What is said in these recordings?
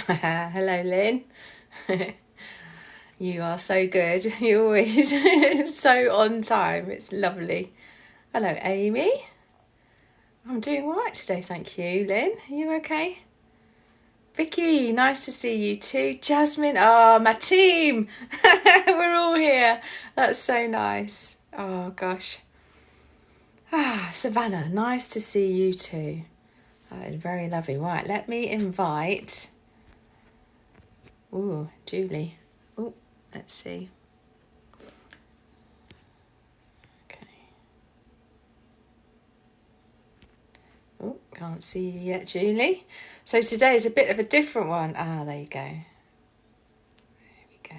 Hello, Lynn. You are so good. You're always so on time. It's lovely. Hello, Amy. I'm doing all right today, thank you. Lynn, are you okay? Vicky, nice to see you too. Jasmine, my team. We're all here. That's so nice. Oh, gosh. Savannah, nice to see you too. That is very lovely. Right, let me invite. Ooh, Julie. Oh, let's see. Okay. Oh, can't see you yet, Julie. So today is a bit of a different one. There you go. There we go.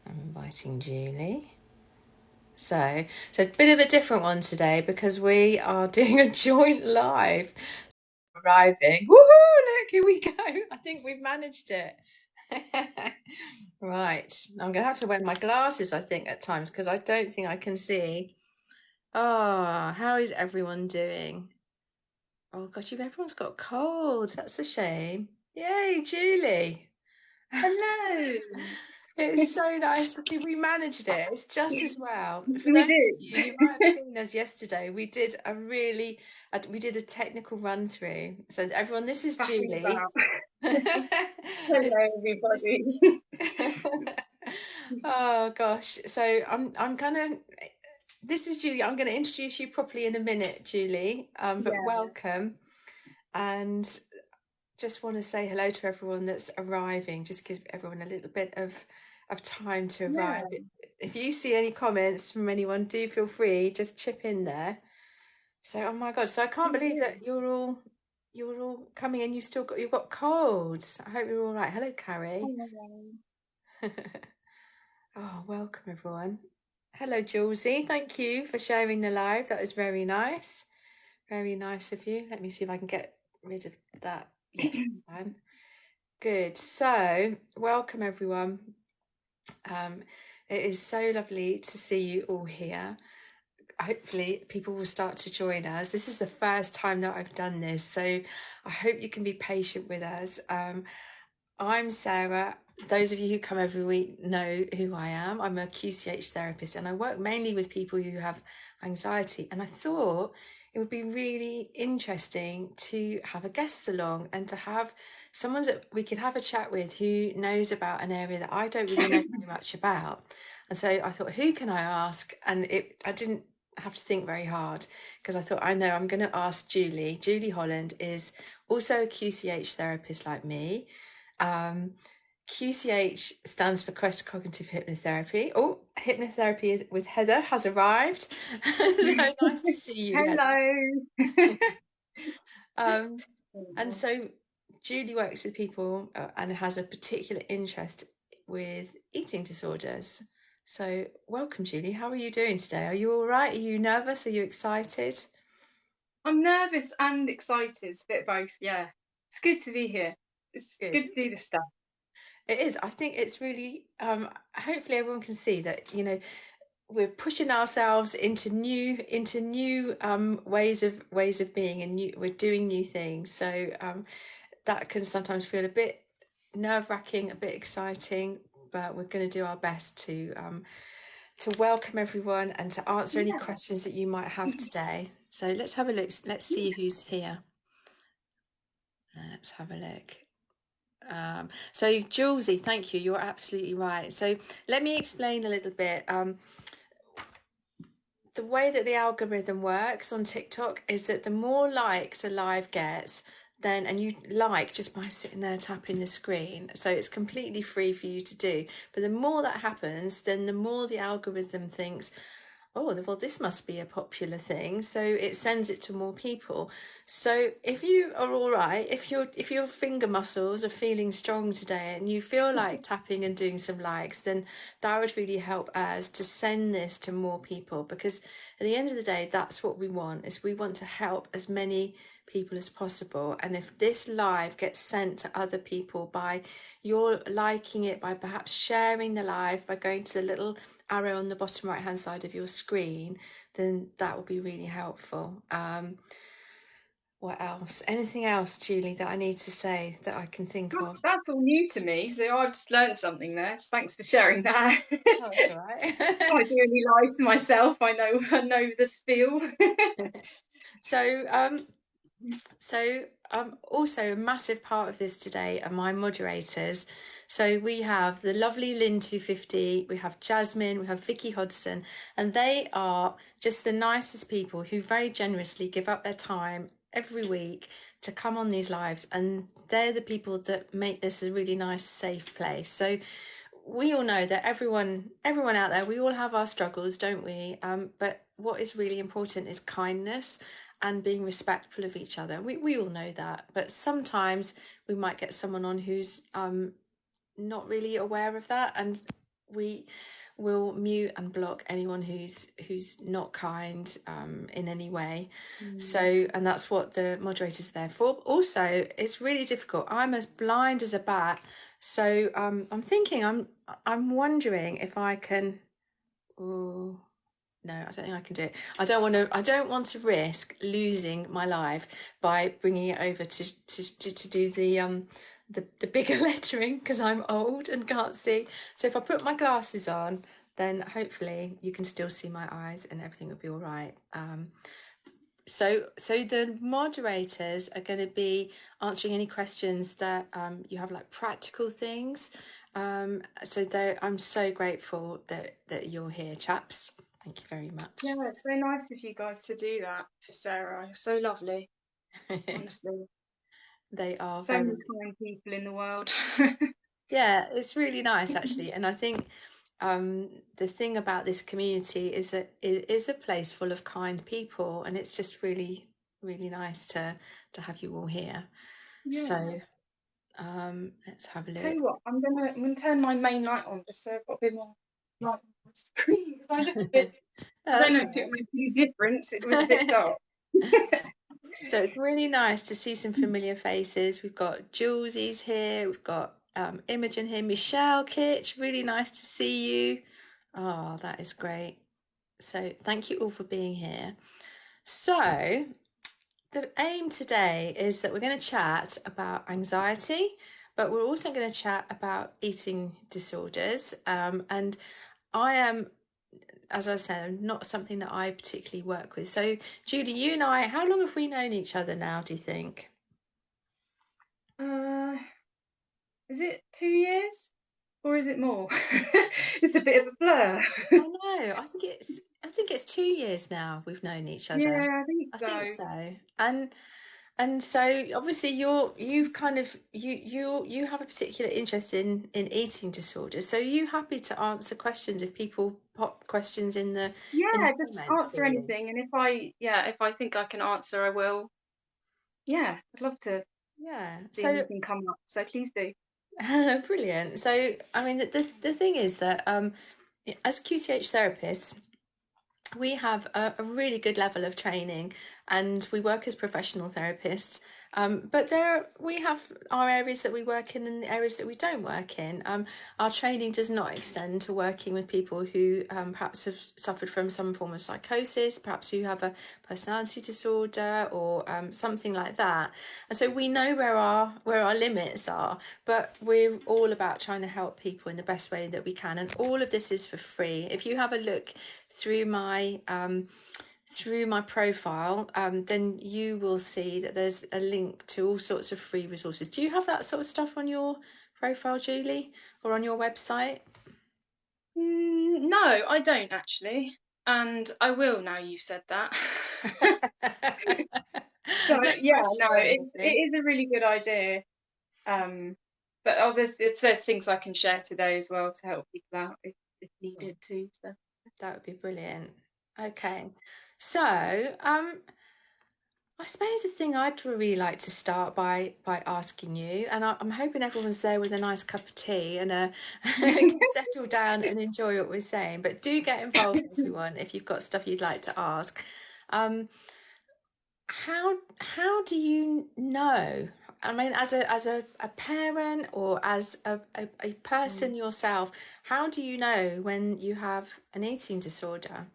I'm inviting Julie. So a bit of a different one today because we are doing a joint live. Arriving. Woohoo! Look, here we go. I think we've managed it. Right. I'm going to have to wear my glasses, I think, at times because I don't think I can see. Oh, how is everyone doing? Oh gosh, everyone's got colds. That's a shame. Yay, Julie. Hello. It's so nice to see we managed it. It's just as well. For We those of you, did. you might have seen us yesterday. We did a technical run through. So everyone, this is Back and Julie. about. This Hello, is this. everybody. Oh gosh. So I'm gonna. This is Julie. I'm going to introduce you properly in a minute, Julie. But Yeah. welcome. And just want to say hello to everyone that's arriving. Just give everyone a little bit of time to arrive. Yeah. If you see any comments from anyone, do feel free, just chip in there. So, oh my God, so I can't We believe did. that you're all coming in. You've got colds. I hope you're all right. Hello, Carrie. Hello. Oh, welcome everyone. Hello, Julesy. Thank you for sharing the live. That is very nice. Very nice of you. Let me see if I can get rid of that. Yes, I can. Good. So, welcome everyone. It is so lovely to see you all here. Hopefully, people will start to join us. This is the first time that I've done this, so I hope you can be patient with us. I'm Sarah. Those of you who come every week know who I am. I'm a QCH therapist and I work mainly with people who have anxiety. And I thought it would be really interesting to have a guest along and to have someone that we could have a chat with who knows about an area that I don't really know very much about. And so I thought, who can I ask? And I didn't have to think very hard because I thought, I know I'm going to ask Julie. Julie Holland is also a QCH therapist like me. QCH stands for Quest Cognitive Hypnotherapy. Oh, hypnotherapy with Heather has arrived. So nice to see you, Heather. Hello. Um, and so Julie works with people and has a particular interest with eating disorders. So welcome, Julie. How are you doing today? Are you all right? Are you nervous? Are you excited? I'm nervous and excited. It's a bit of both, yeah. It's good to be here. It's Good. good to do this stuff. It is. I think it's really, hopefully everyone can see that, we're pushing ourselves into new ways of being, and we're doing new things. So that can sometimes feel a bit nerve-wracking, a bit exciting, but we're going to do our best to welcome everyone and to answer any Yeah. questions that you might have today. So let's have a look. Let's see who's here. Let's have a look. So Julesy, thank you. You're absolutely right. So let me explain a little bit. The way that the algorithm works on TikTok is that the more likes a live gets, then, and you like just by sitting there tapping the screen, so it's completely free for you to do. But the more that happens, then the more the algorithm thinks, oh, well, this must be a popular thing, so it sends it to more people. So if you are all right, if your finger muscles are feeling strong today and you feel like tapping and doing some likes, then that would really help us to send this to more people, because at the end of the day, that's what we want, is we want to help as many people as possible. And if this live gets sent to other people by your liking it, by perhaps sharing the live, by going to the little arrow on the bottom right hand side of your screen, then that will be really helpful. What else? Anything else, Julie, that I need to say that I can think of? That's all new to me, so I've just learned something there. So thanks for sharing that. Oh, that's all right. I do any live to myself. I know the spiel. So, also a massive part of this today are my moderators. So we have the lovely Lynn 250, we have Jasmine, we have Vicky Hodson, and they are just the nicest people who very generously give up their time every week to come on these lives, and they're the people that make this a really nice, safe place. So we all know that everyone out there, we all have our struggles, don't we? But what is really important is kindness and being respectful of each other. We all know that, but sometimes we might get someone on who's not really aware of that, and we will mute and block anyone who's not kind in any way. So, and that's what the moderator's there for. Also, it's really difficult. I'm as blind as a bat, so I'm wondering if I can. Oh, no, I don't think I can do it. I don't want to risk losing my live by bringing it over to do the bigger lettering, because I'm old and can't see. So if I put my glasses on, then hopefully you can still see my eyes and everything will be all right. So the moderators are going to be answering any questions that you have, like practical things. I'm so grateful that you're here, chaps. Thank you very much. Yeah, it's so nice of you guys to do that for Sarah. You're so lovely, honestly. They are So many very, kind people in the world. yeah, it's really nice actually. And I think the thing about this community is that it is a place full of kind people, and it's just really, really nice to have you all here. Yeah. So let's have a Tell look. you what, I'm gonna turn my main light on just so I've got a bit more light on the screen because I look a bit. I don't That's know all if it makes any difference. It was a bit right. dark. So it's really nice to see some familiar faces. We've got Julesie's here. We've got Imogen here. Michelle Kitch, really nice to see you. Oh, that is great. So thank you all for being here. So the aim today is that we're going to chat about anxiety, but we're also going to chat about eating disorders. And I am, as I said, not something that I particularly work with. So, Julie, you and I, how long have we known each other now, do you think? Uh, is it 2 years or is it more? It's a bit of a blur. I know. I think it's 2 years now we've known each other. Yeah, I think I think so. so. And so obviously you've kind of you have a particular interest in eating disorders. So are you happy to answer questions if people pop questions in the Yeah, just comments, answer Julie? anything, and if I think I can answer, I will. Yeah, I'd love to Yeah. see So anything come up. So please do. brilliant. So I mean the thing is that as QCH therapists, we have a really good level of training and we work as professional therapists. But we have our areas that we work in and the areas that we don't work in. Our training does not extend to working with people who perhaps have suffered from some form of psychosis, perhaps who have a personality disorder or something like that. And so we know where our limits are, but we're all about trying to help people in the best way that we can. And all of this is for free. If you have a look through my profile, then you will see that there's a link to all sorts of free resources. Do you have that sort of stuff on your profile, Julie, or on your website? No, I don't actually, and I will now you've said that. So No yeah, pressure no, or it anything. is a really good idea. But there's things I can share today as well to help people out if Cool. needed too. So That would be brilliant. Okay, so I suppose the thing I'd really like to start by asking you, and I'm hoping everyone's there with a nice cup of tea and can settle down and enjoy what we're saying. But do get involved, everyone, if you've got stuff you'd like to ask. Um, how do you know? I mean, as a parent or as a person yourself, how do you know when you have an eating disorder?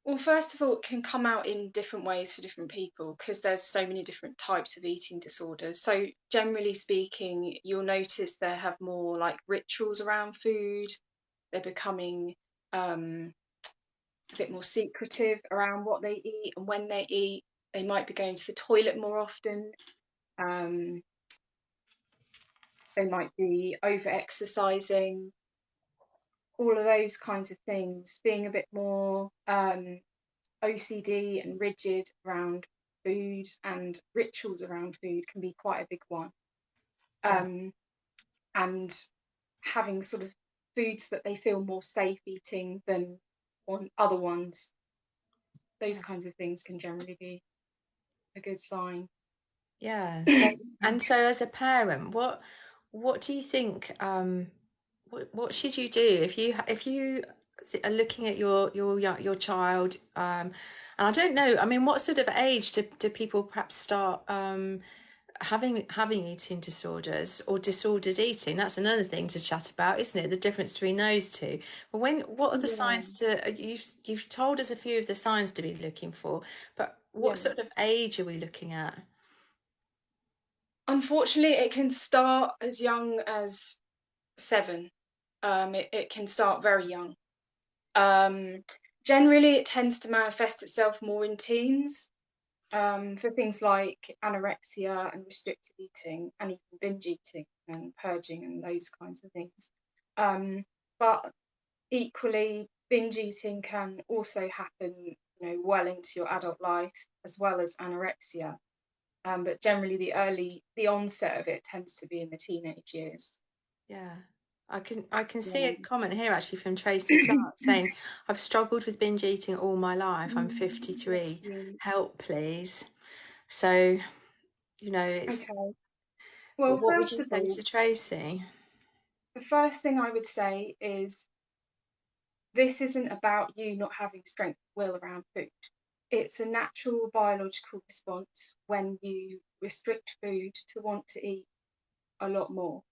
Well, first of all, it can come out in different ways for different people because there's so many different types of eating disorders. So, generally speaking, you'll notice they have more like rituals around food. They're becoming um, a bit more secretive around what they eat and when they eat. They might be going to the toilet more often. Um, they might be over exercising, all of those kinds of things, being a bit more OCD and rigid around food, and rituals around food can be quite a big one. Yeah, And having sort of foods that they feel more safe eating than on other ones, those yeah, kinds of things can generally be a good sign. yeah. So, and so as a parent, what do you think? What should you do if you are looking at your child? And I don't know. I mean, what sort of age do people perhaps start having eating disorders or disordered eating? That's another thing to chat about, isn't it? The difference between those two. But what are the Yeah. signs to you've told us a few of the signs to be looking for, but what sort of Yes. age are we looking at? Unfortunately, it can start as young as 7. It can start very young. Um, Generally, it tends to manifest itself more in teens, for things like anorexia and restrictive eating, and even binge eating and purging and those kinds of things. But equally, binge eating can also happen, well into your adult life, as well as anorexia. But generally, the onset of it tends to be in the teenage years. Yeah. I can see a Yeah. comment here actually from Tracy Clark saying, I've struggled with binge eating all my life. I'm Bless 53. you. Help, please. So, it's Okay. Well, what would first you of say all, to Tracy? the first thing I would say is this isn't about you not having strength of will around food. It's a natural biological response when you restrict food to want to eat a lot more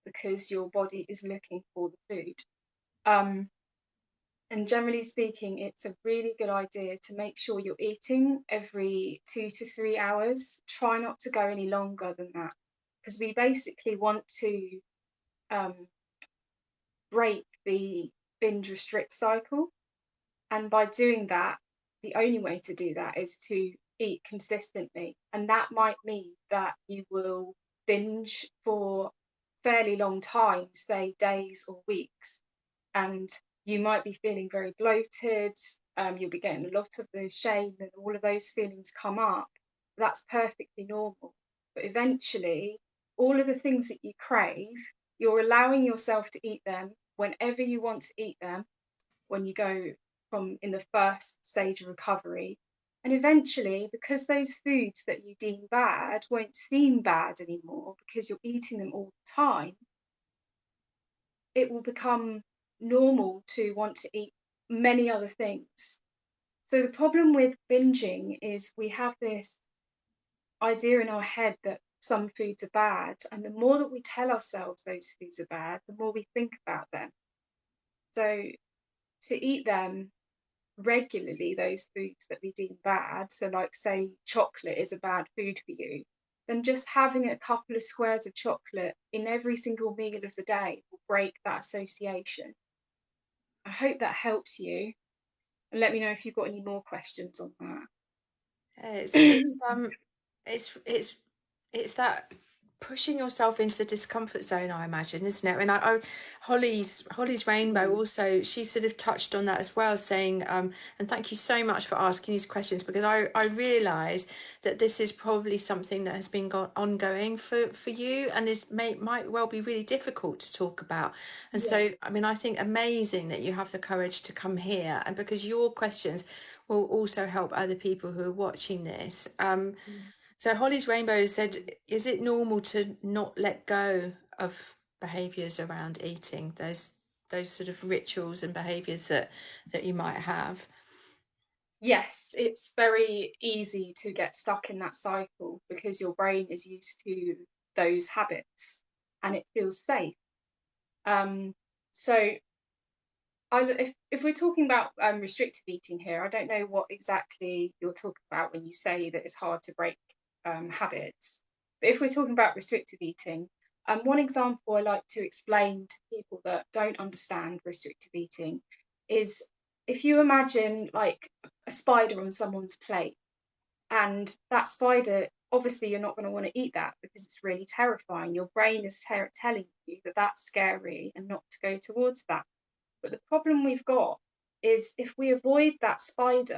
because your body is looking for the food. Um, and generally speaking, it's a really good idea to make sure you're eating every 2 to 3 hours. Try not to go any longer than that because we basically want to um, break the binge restrict cycle. And by doing that, the only way to do that is to eat consistently. And that might mean that you will binge for fairly long time, say days or weeks, and you might be feeling very bloated. You'll be getting a lot of the shame and all of those feelings come up. That's perfectly normal. But eventually, all of the things that you crave, you're allowing yourself to eat them whenever you want to eat them when you go from in the first stage of recovery. And eventually, because those foods that you deem bad won't seem bad anymore because you're eating them all the time, it will become normal to want to eat many other things. So the problem with binging is we have this idea in our head that some foods are bad, and the more that we tell ourselves those foods are bad, the more we think about them. So to eat them regularly, those foods that we deem bad, so like say chocolate is a bad food for you, then just having a couple of squares of chocolate in every single meal of the day will break that association. I hope that helps you, and let me know if you've got any more questions on It's that. it's it's it's it's that pushing yourself into the discomfort zone, I imagine, isn't it? And Holly's Rainbow Mm, also, she sort of touched on that as well, saying, and thank you so much for asking these questions, because I realise that this is probably something that has been ongoing for you, and might well be really difficult to talk about. And yeah. so, I mean, I think amazing that you have the courage to come here, and because your questions will also help other people who are watching this. Mm. So Holly's Rainbow said, is it normal to not let go of behaviours around eating, those sort of rituals and behaviours that you might have? Yes, it's very easy to get stuck in that cycle because your brain is used to those habits and it feels safe. Um, so if we're talking about restrictive eating here, I don't know what exactly you're talking about when you say that it's hard to break habits. But if we're talking about restrictive eating, one example I like to explain to people that don't understand restrictive eating is if you imagine like a spider on someone's plate, and that spider, obviously, you're not going to want to eat that because it's really terrifying. Your brain is telling you that that's scary and not to go towards that. But the problem we've got is if we avoid that spider's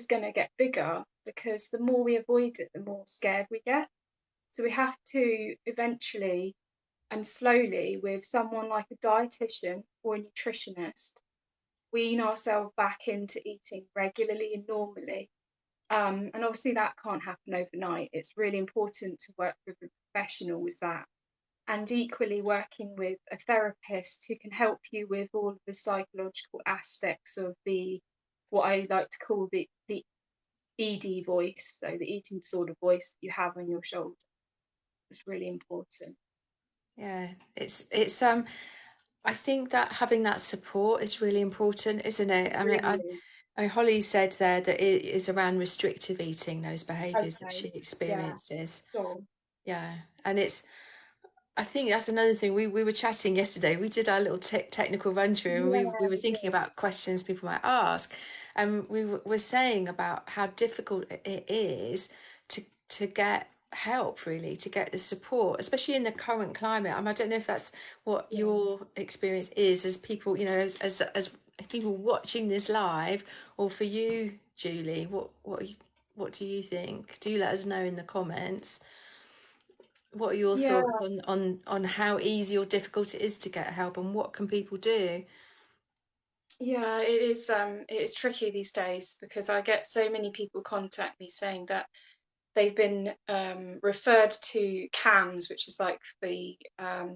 going to get bigger because the more we avoid it, the more scared we get. So we have to eventually and slowly, with someone like a dietitian or a nutritionist, wean ourselves back into eating regularly and normally. And obviously, that can't happen overnight. It's really important to work with a professional with that, and equally working with a therapist who can help you with all of the psychological aspects of the what I like to call the ED voice, so the eating disorder voice that you have on your shoulder. It's really important. Yeah, it's I think that having that support is really important, isn't it? Really. I mean, Holly said there that it is around restrictive eating, those behaviours that Okay. she Yeah. experiences. Sure. Yeah, and I think that's another thing. We were chatting yesterday. We did our little technical run through, and Yeah, we were we thinking did. about questions people might ask, and were saying about how difficult it is to get help, really, to get the support, especially in the current climate. I don't know if that's what Yeah. your experience is as people, as people watching this live, or for you, Julie. What do you think? Do let us know in the comments. What are your Yeah. thoughts on how easy or difficult it is to get help, and what can people do? Yeah, it is tricky these days because I get so many people contact me saying that they've been referred to CAMS, which is like the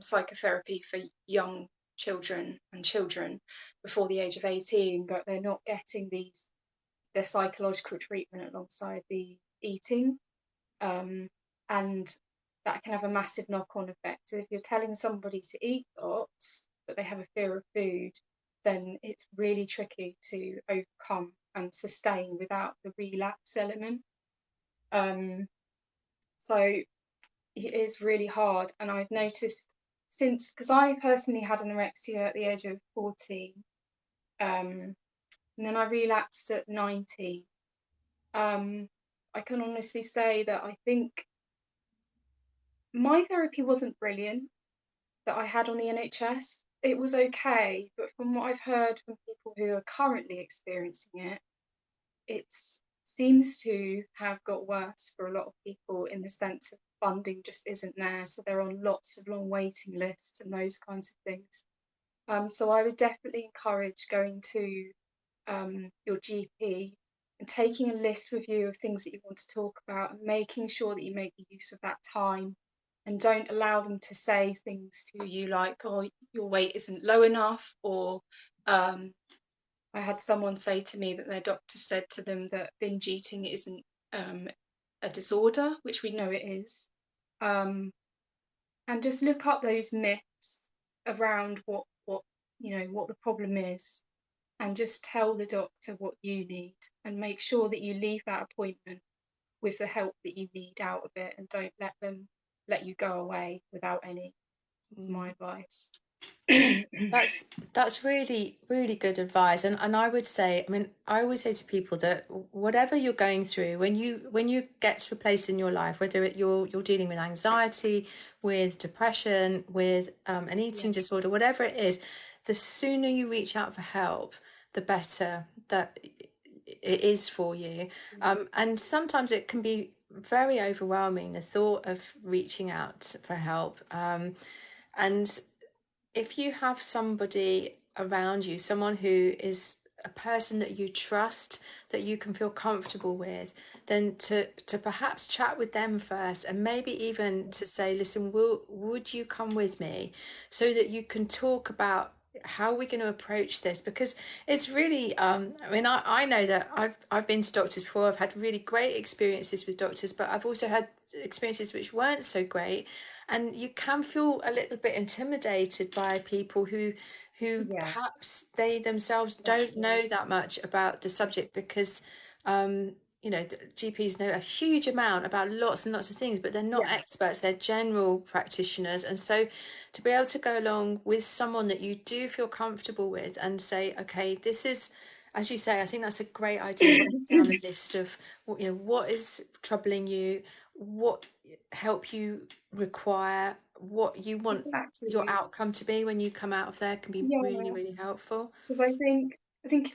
psychotherapy for young children before the age of 18, but they're not getting their psychological treatment alongside the eating. And that can have a massive knock-on effect. So if you're telling somebody to eat lots, but they have a fear of food, then it's really tricky to overcome and sustain without the relapse element. Um, so it is really hard. And I've noticed since, because I personally had anorexia at the age of 14, and then I relapsed at 19. Um, I can honestly say that I think my therapy wasn't brilliant that I had on the NHS. It was okay, but from what I've heard from people who are currently experiencing it, it seems to have got worse for a lot of people in the sense of funding just isn't there. So they're on lots of long waiting lists and those kinds of things. So I would definitely encourage going to your GP and taking a list with you of things that you want to talk about and making sure that you make the use of that time and don't allow them to say things to you like, oh, your weight isn't low enough, or I had someone say to me that their doctor said to them that binge eating isn't a disorder, which we know it is. Um, and just look up those myths around what the problem is, and just tell the doctor what you need, and make sure that you leave that appointment with the help that you need out of it, and don't let them let you go away without any. Is my Mm. advice. That's that's really really good advice, and I would say, I mean, I always say to people that whatever you're going through, when you get to a place in your life, whether you're dealing with anxiety, with depression, with an Yeah. eating disorder, whatever it is, the sooner you reach out for help, the better that it is for you. And sometimes it can be very overwhelming, the thought of reaching out for help. And if you have somebody around you, someone who is a person that you trust, that you can feel comfortable with, then to perhaps chat with them first, and maybe even to say, listen, would you come with me, so that you can talk about how we're going to approach this, because it's really I mean, I know that I've been to doctors before. I've had really great experiences with doctors, but I've also had experiences which weren't so great, and you can feel a little bit intimidated by people who Yeah, perhaps they themselves don't exactly. know that much about the subject, because the GPs know a huge amount about lots and lots of things, but they're not Yeah, experts, they're general practitioners. And so to be able to go along with someone that you do feel comfortable with and say, okay, this is, as you say, I think that's a great idea, writing down a list of what is troubling you, what help you require, what you want your exactly. outcome to be when you come out of there, can be really, Yeah, really helpful. because I think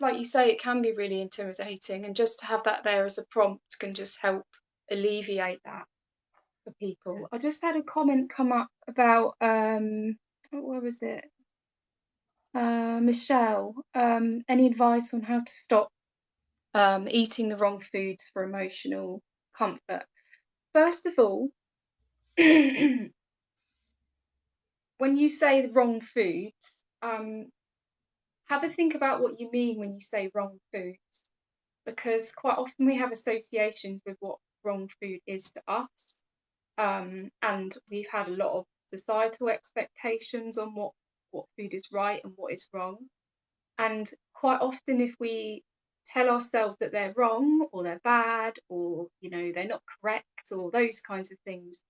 like you say, it can be really intimidating, and just to have that there as a prompt can just help alleviate that for Yeah. people. I just had a comment come up about what was it? Michelle, any advice on how to stop eating the wrong foods for emotional comfort? First of all, when you say the wrong foods, have a think about what you mean when you say wrong foods, because quite often we have associations with what wrong food is to us, and we've had a lot of societal expectations on what food is right and what is wrong. And quite often, if we tell ourselves that they're wrong or they're bad or they're not correct or those kinds of things,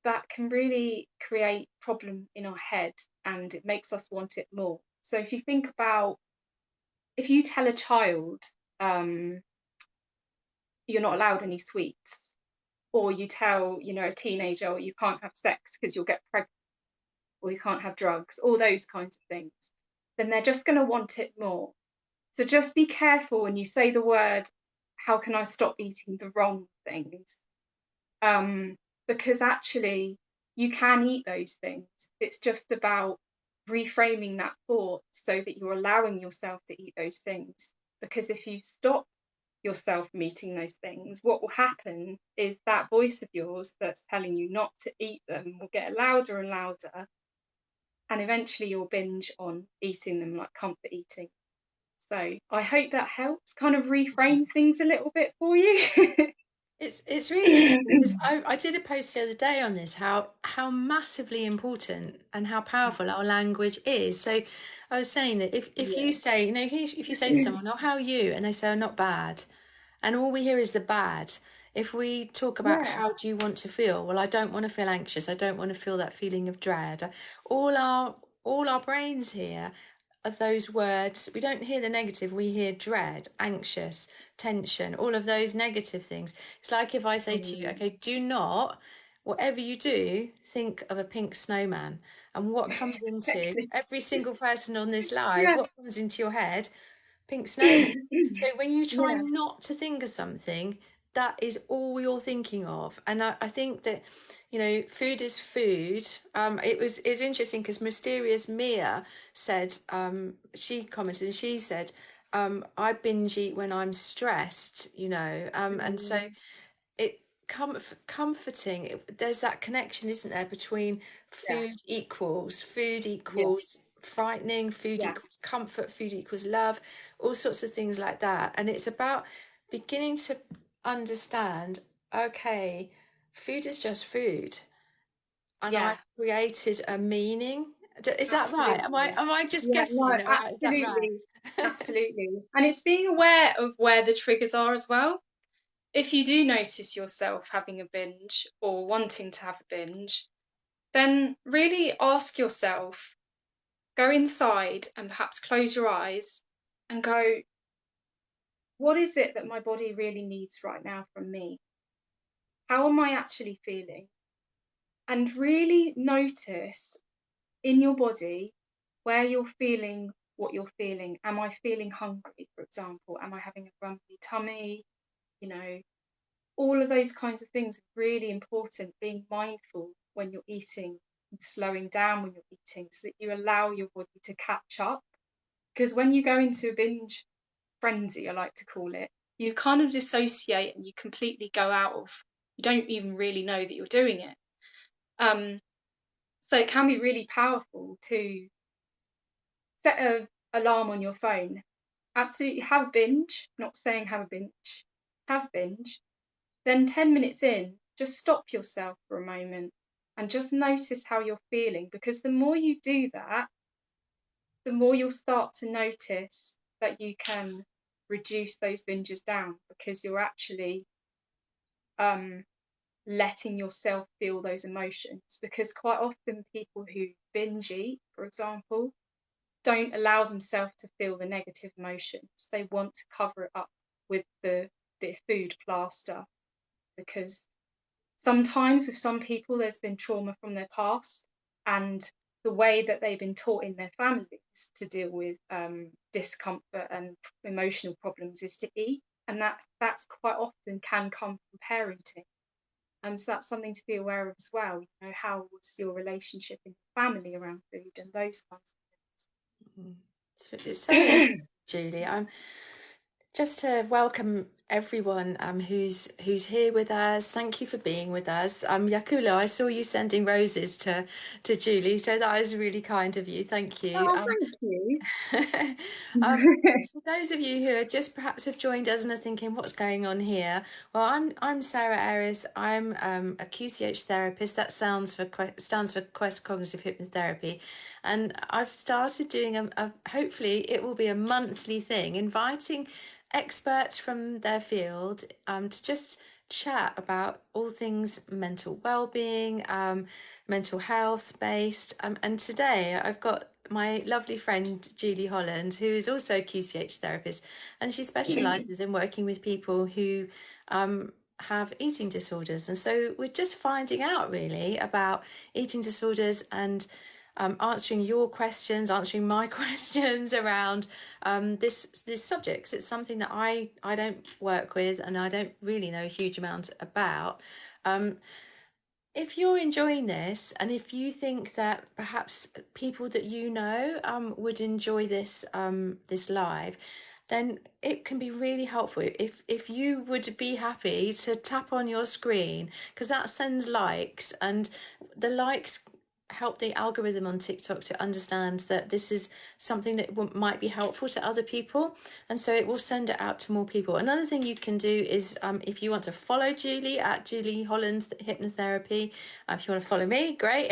that can really create problem in our head, and it makes us want it more. So if you think about, if you tell a child um, you're not allowed any sweets, or you tell a teenager, oh, you can't have sex because you'll get pregnant, or you can't have drugs, all those kinds of things, then they're just going to want it more. So just be careful when you say the word, how can I stop eating the wrong things? Um, because actually, you can eat those things. It's just about reframing that thought so that you're allowing yourself to eat those things. Because if you stop yourself from eating those things, what will happen is that voice of yours that's telling you not to eat them will get louder and louder. And eventually you'll binge on eating them, like comfort eating. So I hope that helps kind of reframe things a little bit for you. It's really interesting because I did a post the other day on this, how massively important and how powerful our language is. So I was saying that if you Yeah. say, if you say to someone, oh, how are you? And they say, oh, not bad. And all we hear is the bad. If we talk about Yeah. how do you want to feel, well, I don't want to feel anxious. I don't want to feel that feeling of dread. All our brains hear are those words. We don't hear the negative. We hear dread, anxious, tension, all of those negative things. It's like if I say to you, Mm. okay, do not, whatever you do, think of a pink snowman. And what comes into Exactly. every single person on this live, Yeah. what comes into your head? Pink snowman. So when you try Yeah. not to think of something, that is all you're thinking of. And I think that, food is food. It's interesting because Mysterious Mia said, she commented and she said, I binge eat when I'm stressed, and so Mm. it comforting. There's that connection, isn't there, between Yeah. food Yeah. equals frightening, food Yeah. equals comfort, food equals love, all sorts of things like that. And it's about beginning to understand, okay, food is just food, and Yeah. I've created a meaning. Is that right? Am I Absolutely. am I just Yeah. No, guessing? Right? Is that right? absolutely. Absolutely. And it's being aware of where the triggers are as well. If you do notice yourself having a binge or wanting to have a binge, then really ask yourself, go inside and perhaps close your eyes and go, what is it that my body really needs right now from me? How am I actually feeling? And really notice in your body where you're feeling what you're feeling. Am I feeling hungry, for example? Am I having a grumpy tummy? You know, all of those kinds of things are really important, being mindful when you're eating and slowing down when you're eating so that you allow your body to catch up. Because when you go into a binge frenzy, I like to call it, you kind of dissociate and you completely go out of, you don't even really know that you're doing it. Um, so it can be really powerful to set a alarm on your phone. Absolutely have a binge, not saying have a binge, have binge. Then 10 minutes in, just stop yourself for a moment and just notice how you're feeling, because the more you do that, the more you'll start to notice that you can reduce those binges down, because you're actually letting yourself feel those emotions. Because quite often people who binge eat, for example, don't allow themselves to feel the negative emotions. They want to cover it up with the food plaster, because sometimes with some people there's been trauma from their past, and the way that they've been taught in their families to deal with discomfort and emotional problems is to eat, and that's quite often can come from parenting. And so that's something to be aware of as well. You know, how was your relationship in your family around food and those kinds It's of so things. Julie. I'm just to welcome everyone who's here with us. Thank you for being with us. Yakulo, I saw you sending roses to Julie, so that was really kind of you. Thank you. Oh, thank you. For those of you who are just perhaps have joined us and are thinking, what's going on here? Well, I'm Sarah Aris. I'm a QCH therapist. That stands for Quest Cognitive Hypnotherapy, and I've started doing hopefully it will be a monthly thing, inviting experts from their field to just chat about all things mental well-being, mental health based. And today I've got my lovely friend Julie Holland, who is also a QCH therapist, and she specialises in working with people who have eating disorders. And so we're just finding out really about eating disorders and answering your questions, answering my questions around this subject. 'Cause it's something that I don't work with and I don't really know a huge amount about. If you're enjoying this, and if you think that perhaps people that you know would enjoy this live, then it can be really helpful if you would be happy to tap on your screen, because that sends likes, and the likes help the algorithm on TikTok to understand that this is something that might be helpful to other people, and so it will send it out to more people. Another thing you can do is if you want to follow Julie at Julie Holland Hypnotherapy, if you want to follow me, great.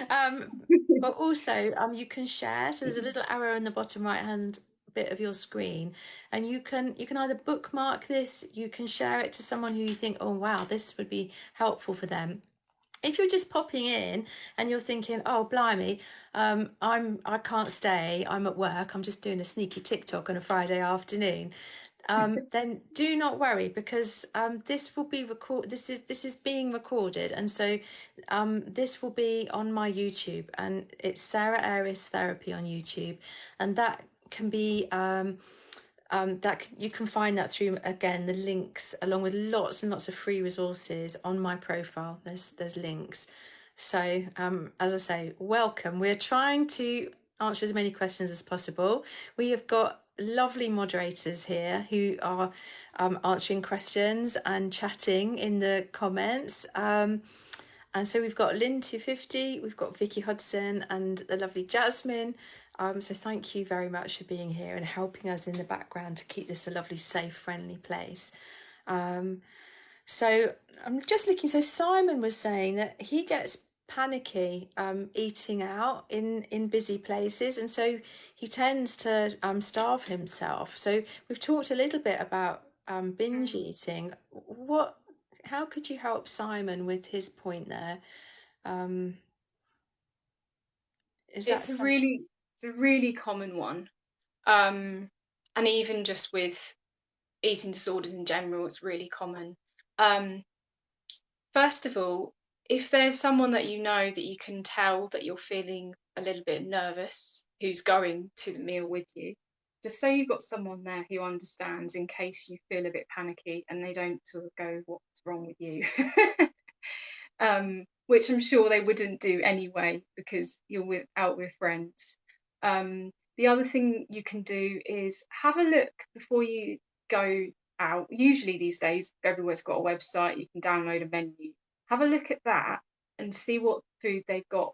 But also you can share. So there's a little arrow in the bottom right hand bit of your screen, and you can either bookmark this, you can share it to someone who you think, oh wow, this would be helpful for them. If you're just popping in and you're thinking, oh blimey, I can't stay, I'm at work, I'm just doing a sneaky TikTok on a Friday afternoon, then do not worry, because this will be this is being recorded, and so this will be on my YouTube, and it's Sarah Aris Therapy on YouTube, and that can be you can find that through, again, the links, along with lots and lots of free resources on my profile. There's links. So as I say, welcome. We're trying to answer as many questions as possible. We have got lovely moderators here who are answering questions and chatting in the comments. And so we've got Lynn 250, we've got Vicky Hodson, and the lovely Jasmine. So thank you very much for being here and helping us in the background to keep this a lovely, safe, friendly place. So I'm just looking. So Simon was saying that he gets panicky eating out in busy places, and so he tends to starve himself. So we've talked a little bit about binge eating. How could you help Simon with his point there? Is that It's a something? really common one. And even just with eating disorders in general, it's really common. First of all, if there's someone that you know that you can tell that you're feeling a little bit nervous, who's going to the meal with you, just so you've got someone there who understands in case you feel a bit panicky and they don't sort of go, what's wrong with you? Which I'm sure they wouldn't do anyway, because you're out with friends. The other thing you can do is have a look before you go out. Usually these days, everywhere's got a website, you can download a menu. Have a look at that and see what food they've got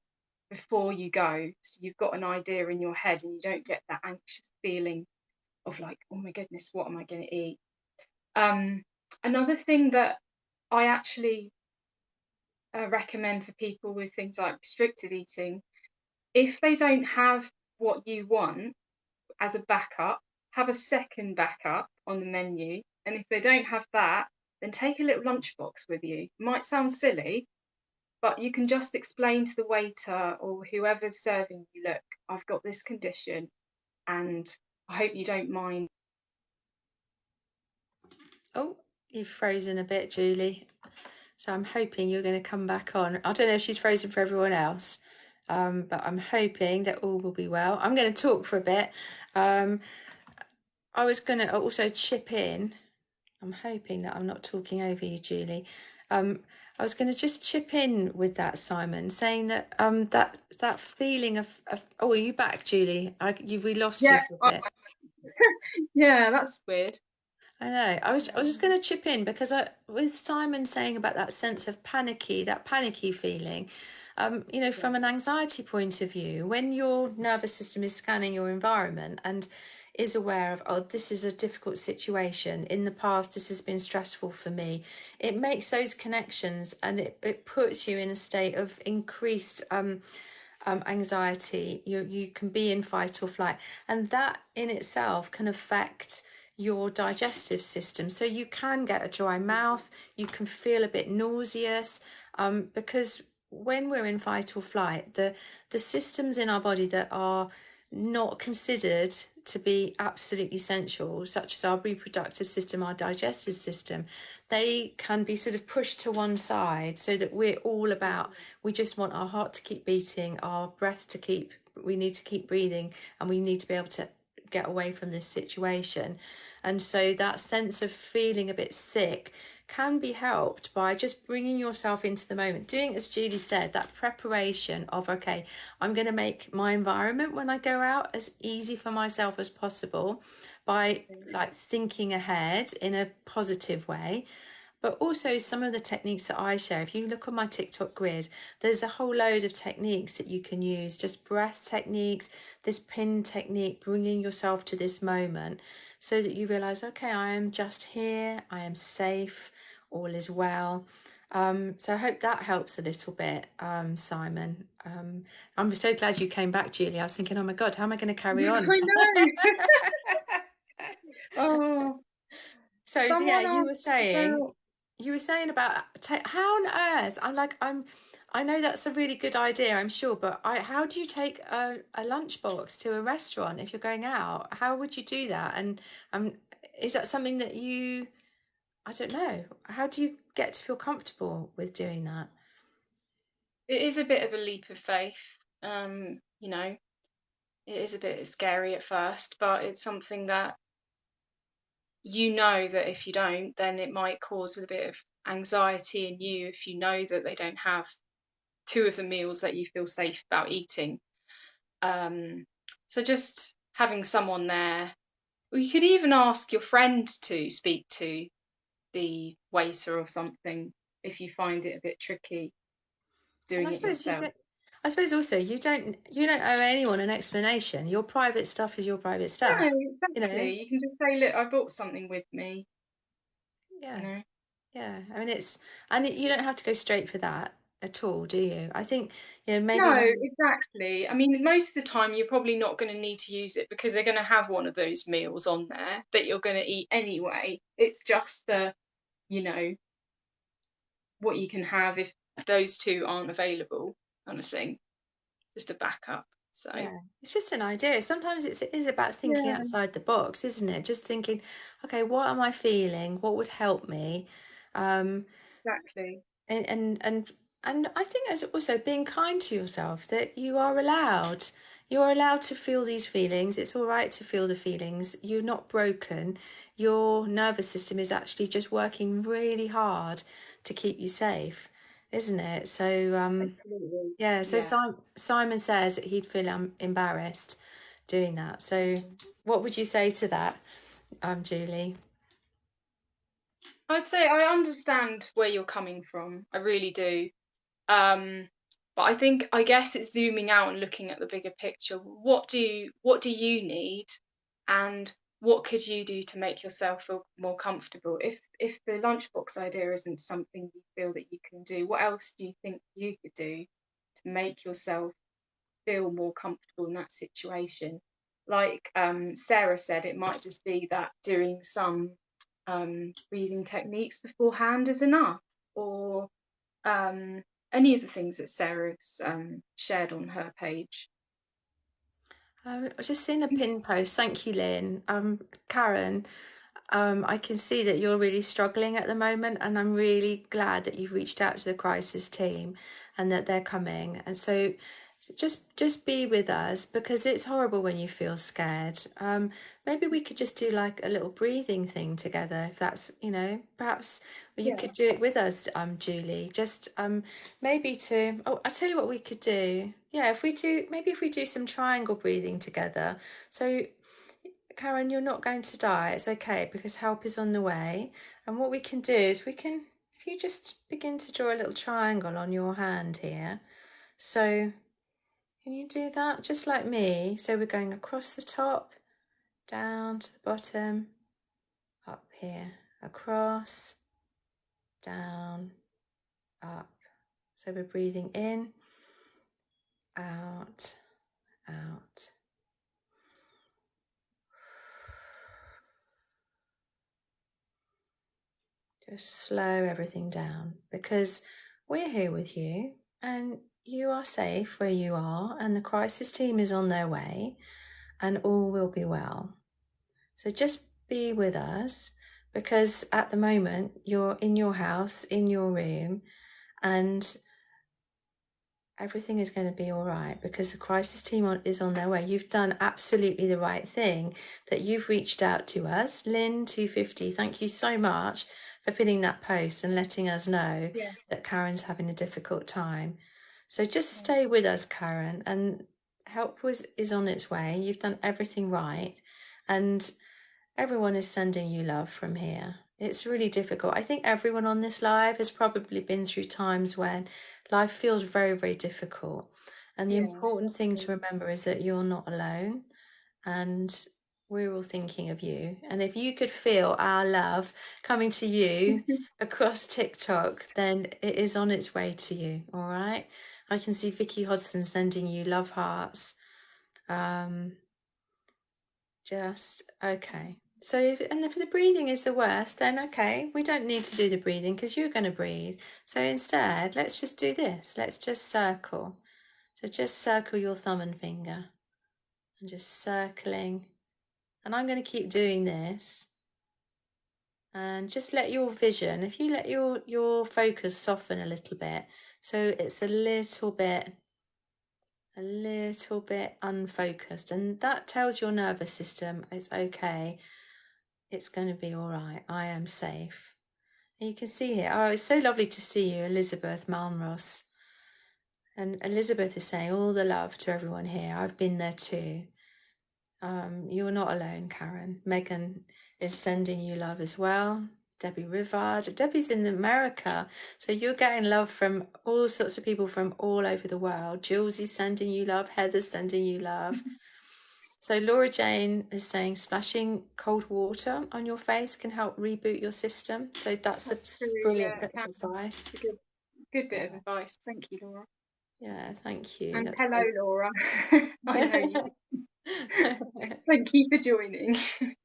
before you go. So you've got an idea in your head and you don't get that anxious feeling of like, oh my goodness, what am I going to eat? Another thing that I actually recommend for people with things like restrictive eating, if they don't have what you want as a backup, have a second backup on the menu. And if they don't have that, then take a little lunchbox with you. Might sound silly, but you can just explain to the waiter or whoever's serving you, look, I've got this condition and I hope you don't mind. Oh, you've frozen a bit, Julie. So I'm hoping you're going to come back on. I don't know if she's frozen for everyone else, but I'm hoping that all will be well. I'm going to talk for a bit. I was going to also chip in. I'm hoping that I'm not talking over you, Julie. I was going to just chip in with that, Simon, saying that that feeling of oh, are you back, Julie? We lost you Yeah, for a bit. yeah, that's weird. I know. I was just going to chip in because with Simon saying about that sense of panicky, that panicky feeling, from an anxiety point of view, when your nervous system is scanning your environment and is aware of, oh, this is a difficult situation. In the past, this has been stressful for me. It makes those connections and it puts you in a state of increased anxiety. You can be in fight or flight, and that in itself can affect your digestive system. So you can get a dry mouth, you can feel a bit nauseous, because when we're in fight or flight, the systems in our body that are not considered to be absolutely essential, such as our reproductive system, our digestive system, they can be sort of pushed to one side so that we're all about, we just want our heart to keep beating, our breath to keep, we need to keep breathing, and we need to be able to get away from this situation. And so that sense of feeling a bit sick can be helped by just bringing yourself into the moment, doing, as Julie said, that preparation of, okay, I'm going to make my environment when I go out as easy for myself as possible by like thinking ahead in a positive way. But also some of the techniques that I share, if you look on my TikTok grid, there's a whole load of techniques that you can use, just breath techniques, this pin technique, bringing yourself to this moment so that you realize, okay, I am just here, I am safe, all is well. So I hope that helps a little bit, Simon. I'm so glad you came back, Julie. I was thinking, oh my God, how am I going to carry Yeah, on? I know. Oh, So yeah, someone asked about. you were saying about how on earth, I know that's a really good idea, I'm sure, but how do you take a lunchbox to a restaurant if you're going out? How would you do that? And um, is that something that I don't know, how do you get to feel comfortable with doing that? It is a bit of a leap of faith. You know, it is a bit scary at first, but it's something that you know that if you don't, then it might cause a bit of anxiety in you if you know that they don't have two of the meals that you feel safe about eating. Um, so just having someone there, or you could even ask your friend to speak to the waiter or something if you find it a bit tricky And doing I it suppose you yourself. don't, I suppose also you don't owe anyone an explanation. Your private stuff is your private No, stuff, you know? exactly. You can just say, "Look, I brought something with me," you Yeah. know. Yeah, I mean you don't have to go straight for that at all, do you? I think, maybe No, when, exactly. I mean, most of the time you're probably not going to need to use it because they're going to have one of those meals on there that you're going to eat anyway. It's just you know, what you can have if those two aren't available, kind of thing. Just a backup. So, yeah, it's just an idea. Sometimes it is about thinking yeah, outside the box, isn't it? Just thinking, okay, what am I feeling? What would help me? Um, exactly. and and and and I think as also being kind to yourself, that you're allowed to feel these feelings. It's all right to feel the feelings. You're not broken. Your nervous system is actually just working really hard to keep you safe, isn't it? So Absolutely. yeah, so Yeah. Simon says that he'd feel embarrassed doing that. So what would you say to that, Julie? I'd say I understand where you're coming from. I really do. Um, but I guess it's zooming out and looking at the bigger picture. What do you need? And what could you do to make yourself feel more comfortable? If the lunchbox idea isn't something you feel that you can do, what else do you think you could do to make yourself feel more comfortable in that situation? Like Sarah said, it might just be that doing some breathing techniques beforehand is enough, or any of the things that Sarah's shared on her page. I've just seen a pin post. Thank you, Lynn. Karen, I can see that you're really struggling at the moment, and I'm really glad that you've reached out to the crisis team and that they're coming. And so just be with us, because it's horrible when you feel scared. Maybe we could just do like a little breathing thing together, if that's, perhaps you could do it with us, Julie. Just maybe to, oh, I'll tell you what we could do. Yeah, if we do some triangle breathing together. So Karen, you're not going to die. It's okay, because help is on the way. And what we can do is if you just begin to draw a little triangle on your hand here. So can you do that just like me? So we're going across the top, down to the bottom, up here, across, down, up. So we're breathing in, out, out. Just slow everything down, because we're here with you and you are safe where you are, and the crisis team is on their way, and all will be well. So just be with us, because at the moment you're in your house, in your room, and everything is going to be all right, because the crisis team is on their way. You've done absolutely the right thing, that you've reached out to us. Lynn 250, thank you so much for putting that post and letting us know that Karen's having a difficult time. So just stay with us, Karen, and help is on its way. You've done everything right, and everyone is sending you love from here. It's really difficult. I think everyone on this live has probably been through times when life feels very, very difficult. And the important thing to remember is that you're not alone, and we're all thinking of you. And if you could feel our love coming to you across TikTok, then it is on its way to you. All right. I can see Vicky Hodson sending you love hearts. Just okay. So if the breathing is the worst, then okay, we don't need to do the breathing, because you're going to breathe. So instead, let's just do this. Let's just circle. So just circle your thumb and finger, and just circling. And I'm going to keep doing this. And just let your vision, if you let your focus soften a little bit, so it's a little bit unfocused, and that tells your nervous system it's okay. It's going to be all right. I am safe. And you can see here, oh, it's so lovely to see you, Elizabeth Malmros. And Elizabeth is saying all the love to everyone here. I've been there too. You're not alone, Karen. Megan is sending you love as well. Debbie Rivard. Debbie's in America, so you're getting love from all sorts of people from all over the world. Jules is sending you love. Heather's sending you love. So Laura Jane is saying splashing cold water on your face can help reboot your system. So that's a brilliant bit of advice. It's a good bit of advice. Thank you, Laura. Yeah, thank you. And That's hello, Laura. I know you. Thank you for joining.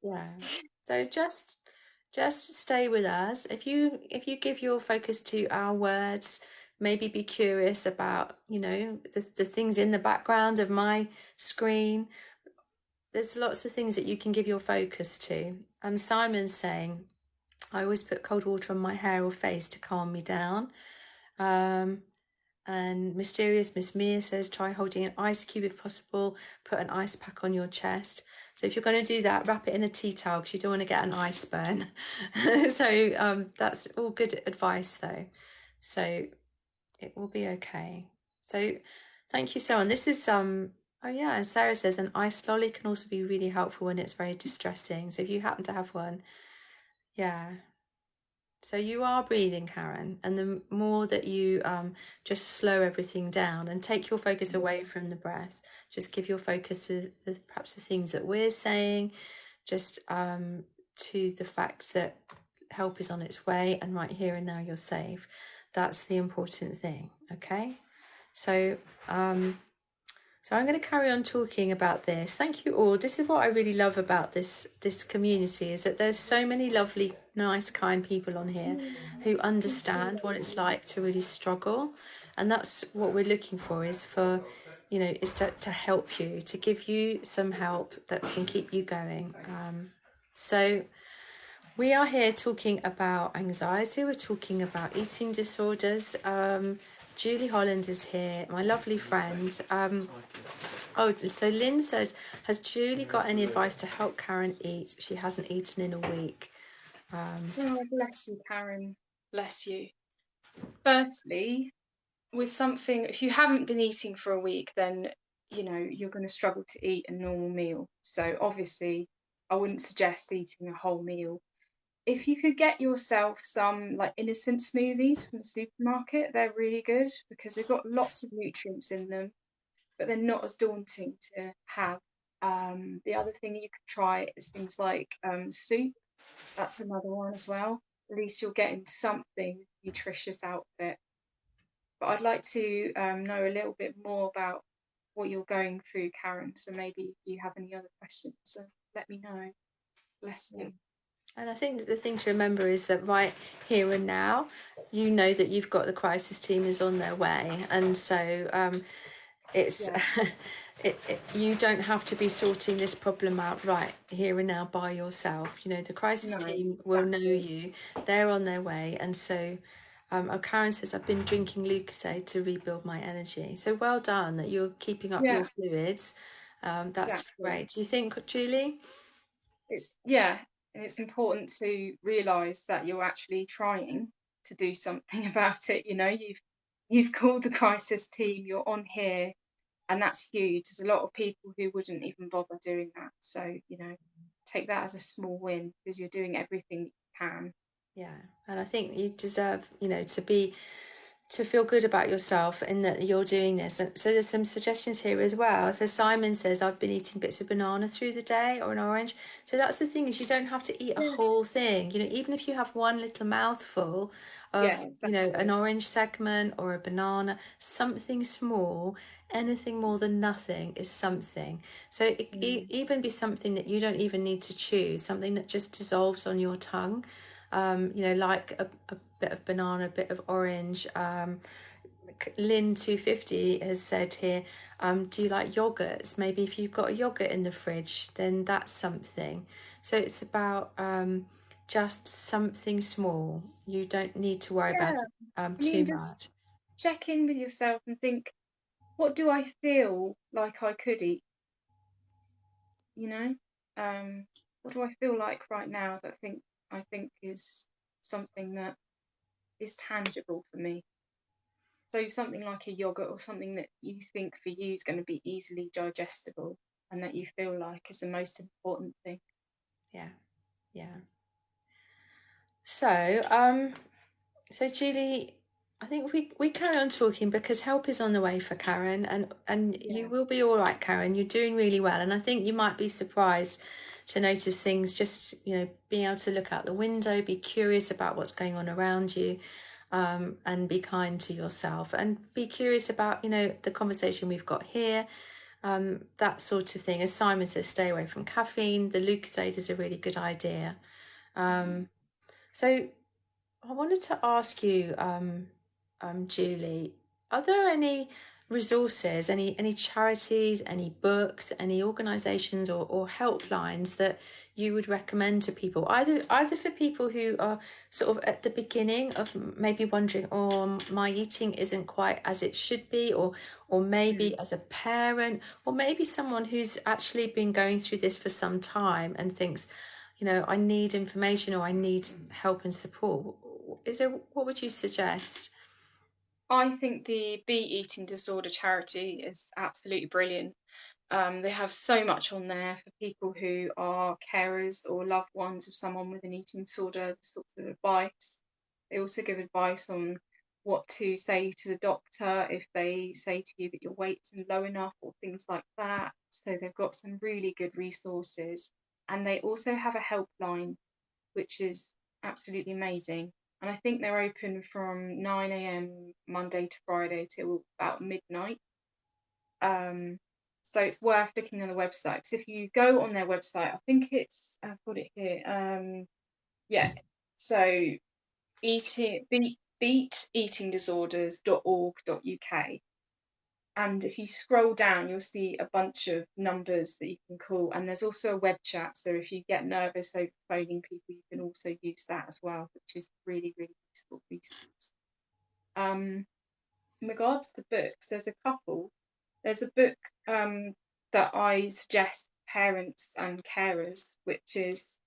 Yeah. So just stay with us. If you give your focus to our words, maybe be curious about, the things in the background of my screen. There's lots of things that you can give your focus to. Simon's saying, I always put cold water on my hair or face to calm me down. And Mysterious Miss Mia says, try holding an ice cube if possible. Put an ice pack on your chest. So if you're going to do that, wrap it in a tea towel, because you don't want to get an ice burn. So that's all good advice, though. So it will be okay. So thank you, so on. This is oh yeah, and Sarah says an ice lolly can also be really helpful when it's very distressing. So if you happen to have one, yeah. So you are breathing, Karen, and the more that you just slow everything down and take your focus away from the breath, just give your focus to perhaps the things that we're saying, just to the fact that help is on its way, and right here and now you're safe. That's the important thing. Okay, so so I'm going to carry on talking about this. Thank you all. This is what I really love about this community, is that there's so many lovely, nice, kind people on here who understand what it's like to really struggle. And that's what we're looking for, is for, is to help you, to give you some help that can keep you going. So we are here talking about anxiety. We're talking about eating disorders. Julie Holland is here, my lovely friend. So Lynn says, has Julie got any advice to help Karen eat? She hasn't eaten in a week. Oh, bless you, Karen. Bless you. Firstly, with something, if you haven't been eating for a week, then you're going to struggle to eat a normal meal. So obviously, I wouldn't suggest eating a whole meal. If you could get yourself some like innocent smoothies from the supermarket, they're really good because they've got lots of nutrients in them, but they're not as daunting to have. The other thing you could try is things like soup. That's another one as well. At least you're getting something nutritious out of it. But I'd like to know a little bit more about what you're going through, Karen. So maybe if you have any other questions, so let me know. Bless you. And I think the thing to remember is that right here and now, you know that you've got the crisis team is on their way. And so it's you don't have to be sorting this problem out right here and now by yourself. The crisis team will know you. They're on their way. And so Karen says, I've been drinking Lucozade to rebuild my energy. So well done that you're keeping up your fluids. That's great. Do you think, Julie? And it's important to realise that you're actually trying to do something about it. You've called the crisis team, you're on here, and that's huge. There's a lot of people who wouldn't even bother doing that. So, take that as a small win because you're doing everything you can. Yeah, and I think you deserve, to feel good about yourself in that you're doing this. And so there's some suggestions here as well. So Simon says, I've been eating bits of banana through the day, or an orange. So that's the thing, is you don't have to eat a whole thing. Even if you have one little mouthful of, an orange segment or a banana, something small, anything more than nothing is something. So it even be something that you don't even need to chew, something that just dissolves on your tongue. Like a bit of banana, a bit of orange. Lynn 250 has said here, do you like yogurts? Maybe if you've got a yogurt in the fridge, then that's something. So it's about just something small. You don't need to worry about too much. Check in with yourself and think, what do I feel like I could eat? What do I feel like right now that I think is something that is tangible for me? So something like a yogurt, or something that you think for you is going to be easily digestible and that you feel like is the most important thing. Yeah. So Julie, I think we carry on talking because help is on the way for Karen, and you will be all right, Karen. You're doing really well, and I think you might be surprised to notice things. Just being able to look out the window, be curious about what's going on around you, and be kind to yourself, and be curious about the conversation we've got here. That sort of thing. As Simon says, stay away from caffeine. The Lucozade is a really good idea. So I wanted to ask you, Julie, are there any resources, any charities, any books, any organisations or helplines that you would recommend to people, either for people who are sort of at the beginning of maybe wondering, oh, my eating isn't quite as it should be, or maybe as a parent, or maybe someone who's actually been going through this for some time and thinks, I need information, or I need help and support. What would you suggest? I think the Beat Eating Disorder charity is absolutely brilliant. They have so much on there for people who are carers or loved ones of someone with an eating disorder, sorts of advice. They also give advice on what to say to the doctor if they say to you that your weight isn't low enough, or things like that. So they've got some really good resources. And they also have a helpline, which is absolutely amazing. And I think they're open from 9 a.m. Monday to Friday till about midnight. So it's worth looking on the website. Because if you go on their website, I think I've got it here. Yeah. So beateatingdisorders.org.uk. And if you scroll down, you'll see a bunch of numbers that you can call. And there's also a web chat. So if you get nervous over phoning people, you can also use that as well, which is really, really useful resource. In regards to books, there's a couple. There's a book that I suggest parents and carers, which is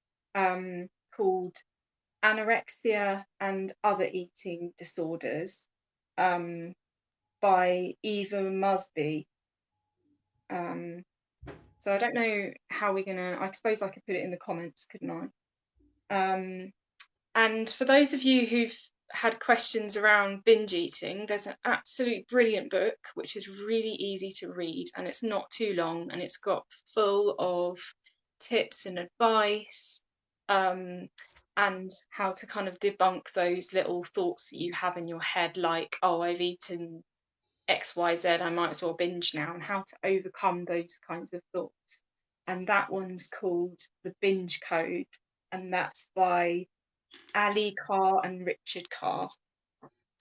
called Anorexia and Other Eating Disorders, by Eva Musby. So I don't know how we're gonna. I suppose I could put it in the comments, couldn't I? And for those of you who've had questions around binge eating, there's an absolute brilliant book which is really easy to read, and it's not too long, and it's got full of tips and advice, and how to kind of debunk those little thoughts that you have in your head, like, oh, I've eaten XYZ, I might as well binge now, and how to overcome those kinds of thoughts. And that one's called The Binge Code, and that's by Ali Carr and Richard Carr.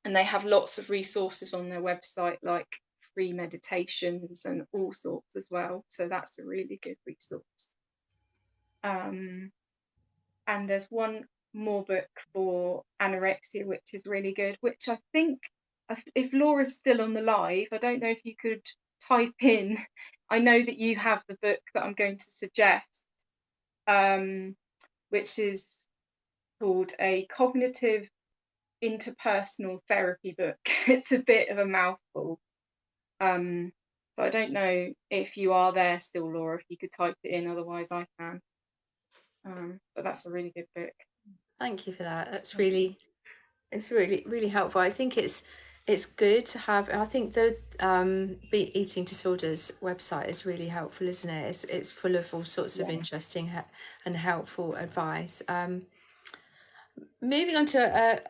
And they have lots of resources on their website, like free meditations and all sorts as well. So that's a really good resource. And there's one more book for anorexia, which is really good, which I think, if Laura's still on the live, I don't know if you could type in, I know that you have the book that I'm going to suggest, which is called A Cognitive Interpersonal Therapy Book. It's a bit of a mouthful. So I don't know if you are there still, Laura, if you could type it in, otherwise I can. But that's a really good book. Thank you for that. It's really helpful. I think it's good to have. I think the eating disorders website is really helpful, isn't it? It's full of all sorts of interesting and helpful advice. Moving on to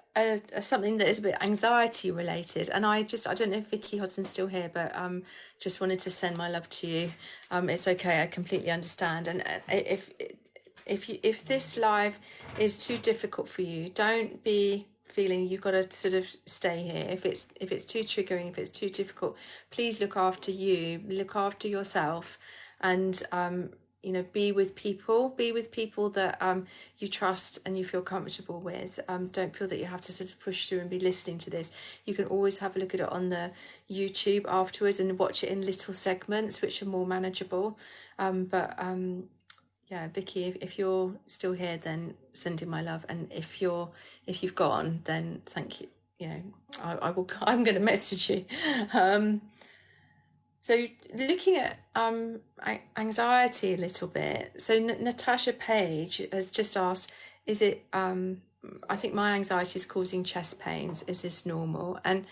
something that is a bit anxiety related, and I don't know if Vicky Hodson's still here, but just wanted to send my love to you. It's okay, I completely understand, and if this live is too difficult for you, don't be feeling you've got to sort of stay here. If it's too triggering, if it's too difficult, please look after you, look after yourself, and be with people that you trust and you feel comfortable with. Don't feel that you have to sort of push through and be listening to this. You can always have a look at it on the YouTube afterwards and watch it in little segments which are more manageable. Yeah, Vicky, if you're still here, then sending my love, and if you've gone, then thank you. I will. I'm going to message you. So looking at anxiety a little bit. So Natasha Page has just asked, is it? I think my anxiety is causing chest pains. Is this normal? And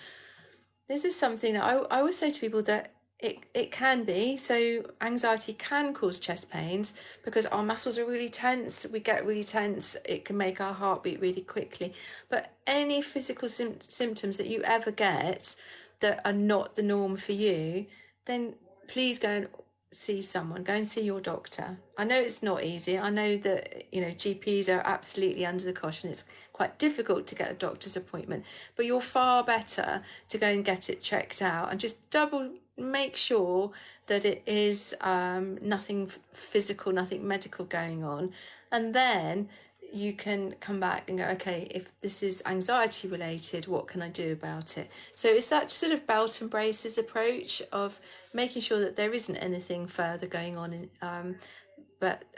this is something that I always say to people that it can be. So anxiety can cause chest pains because our muscles are really tense. We get really tense. It can make our heart beat really quickly. But any physical symptoms that you ever get that are not the norm for you, then please go and see someone. Go and see your doctor. I know it's not easy. I know that GPs are absolutely under the cosh and it's quite difficult to get a doctor's appointment, but you're far better to go and get it checked out and just make sure that it is nothing physical, nothing medical going on, and then you can come back and go, okay, if this is anxiety related, what can I do about it? So it's that sort of belt and braces approach of making sure that there isn't anything further going on, and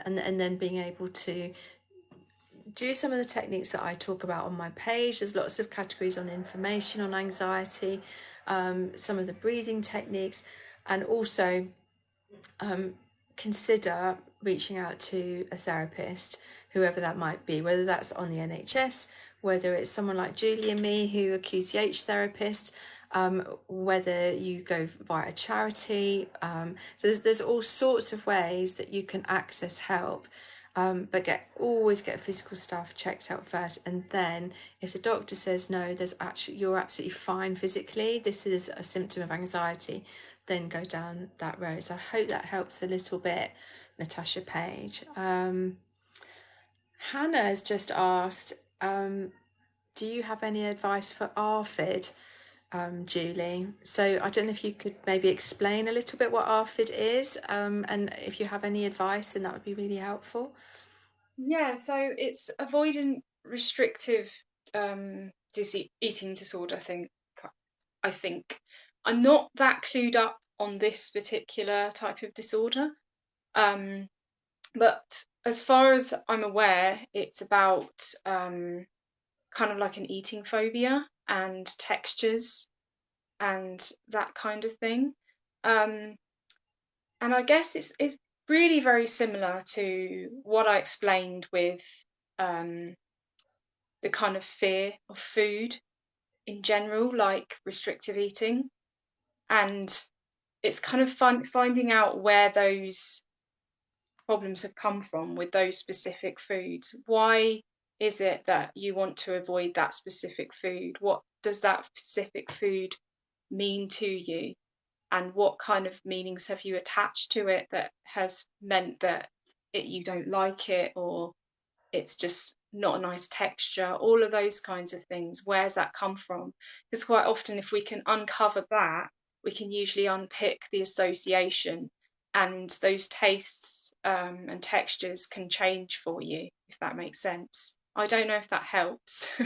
then being able to do some of the techniques that I talk about on my page. There's lots of categories on information on anxiety, some of the breathing techniques, and also consider reaching out to a therapist, whoever that might be, whether that's on the NHS, whether it's someone like Julie and me who are QCH therapists, whether you go via a charity. So there's all sorts of ways that you can access help. But always get physical stuff checked out first, and then if the doctor says no, you're absolutely fine physically, this is a symptom of anxiety, then go down that road. So I hope that helps a little bit, Natasha Page. Hannah has just asked, do you have any advice for ARFID, Julie? So I don't know if you could maybe explain a little bit what ARFID is, and if you have any advice, then that would be really helpful. Yeah, so it's avoidant restrictive eating disorder thing. I think I'm not that clued up on this particular type of disorder, but as far as I'm aware, it's about kind of like an eating phobia and textures and that kind of thing. Um, and I guess it's really very similar to what I explained with um, the kind of fear of food in general, like restrictive eating. And it's kind of fun finding out where those problems have come from with those specific foods. Why is it that you want to avoid that specific food? What does that specific food mean to you? And what kind of meanings have you attached to it that has meant that you don't like it, or it's just not a nice texture, all of those kinds of things. Where's that come from? Because quite often, if we can uncover that, we can usually unpick the association, and those tastes and textures can change for you, if that makes sense. I don't know if that helps.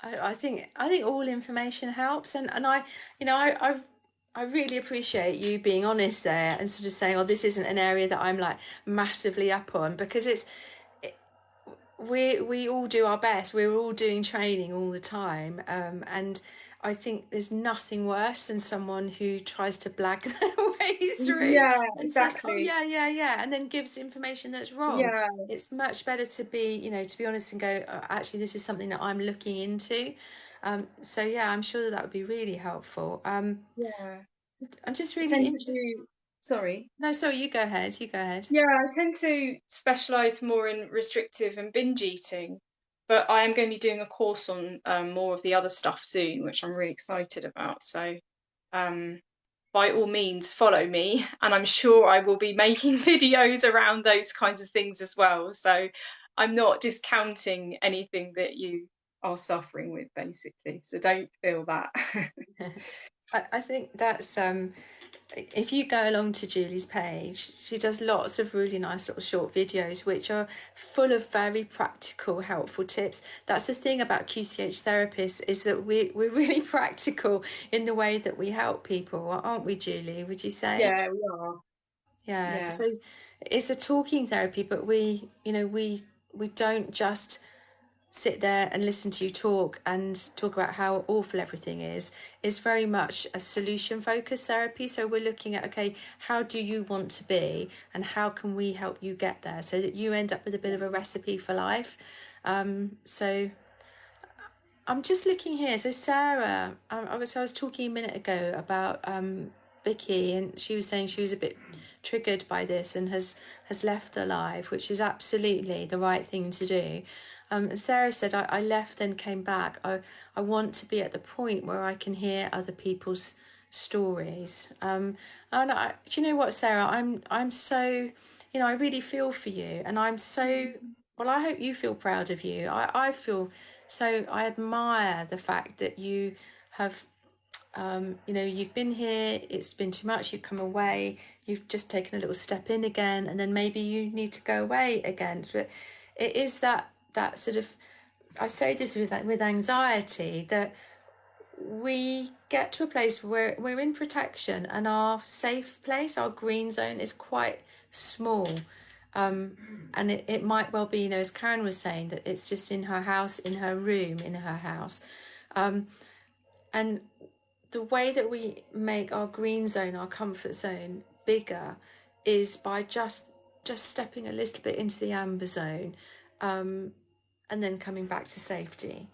I think all information helps, and I really appreciate you being honest there and sort of saying, oh, this isn't an area that I'm like massively up on, because we all do our best. We're all doing training all the time, and I think there's nothing worse than someone who tries to blag their way through Yeah, and says, "Oh exactly. yeah, yeah, yeah," and then gives information that's wrong. Yeah, It's much better to be, to be honest and go, actually, this is something that I'm looking into. So yeah, I'm sure that would be really helpful. yeah. I'm just I really tend to interested. do, sorry. No, sorry, you go ahead. You go ahead. Yeah, I tend to specialize more in restrictive and binge eating, but I am going to be doing a course on more of the other stuff soon, which I'm really excited about. So, um, by all means, follow me, and I'm sure I will be making videos around those kinds of things as well. So, I'm not discounting anything that you are suffering with, basically. So, don't feel that. I think that's if you go along to Julie's page, she does lots of really nice little short videos which are full of very practical, helpful tips. That's the thing about QCH therapists, is that we're really practical in the way that we help people, aren't we, Julie? Would you say? Yeah, we are. Yeah. Yeah. So it's a talking therapy, but we don't just sit there and listen to you talk and talk about how awful everything is very much a solution focused therapy. So we're looking at, okay, how do you want to be and how can we help you get there so that you end up with a bit of a recipe for life. So I'm just looking here. So Sarah, I was talking a minute ago about Vicky, and she was saying she was a bit triggered by this and has left the live, which is absolutely the right thing to do. Sarah said, I left then came back. I want to be at the point where I can hear other people's stories. And do you know what, Sarah? I'm so, I really feel for you, and I'm so, well, I hope you feel proud of you. I feel so, I admire the fact that you have, you've been here, it's been too much, you've come away, you've just taken a little step in again, and then maybe you need to go away again. But it is that sort of, I say this with anxiety, that we get to a place where we're in protection and our safe place, our green zone, is quite small. And it might well be, as Karen was saying, that it's just in her house, in her room, in her house. And the way that we make our green zone, our comfort zone, bigger is by just stepping a little bit into the amber zone, and then coming back to safety,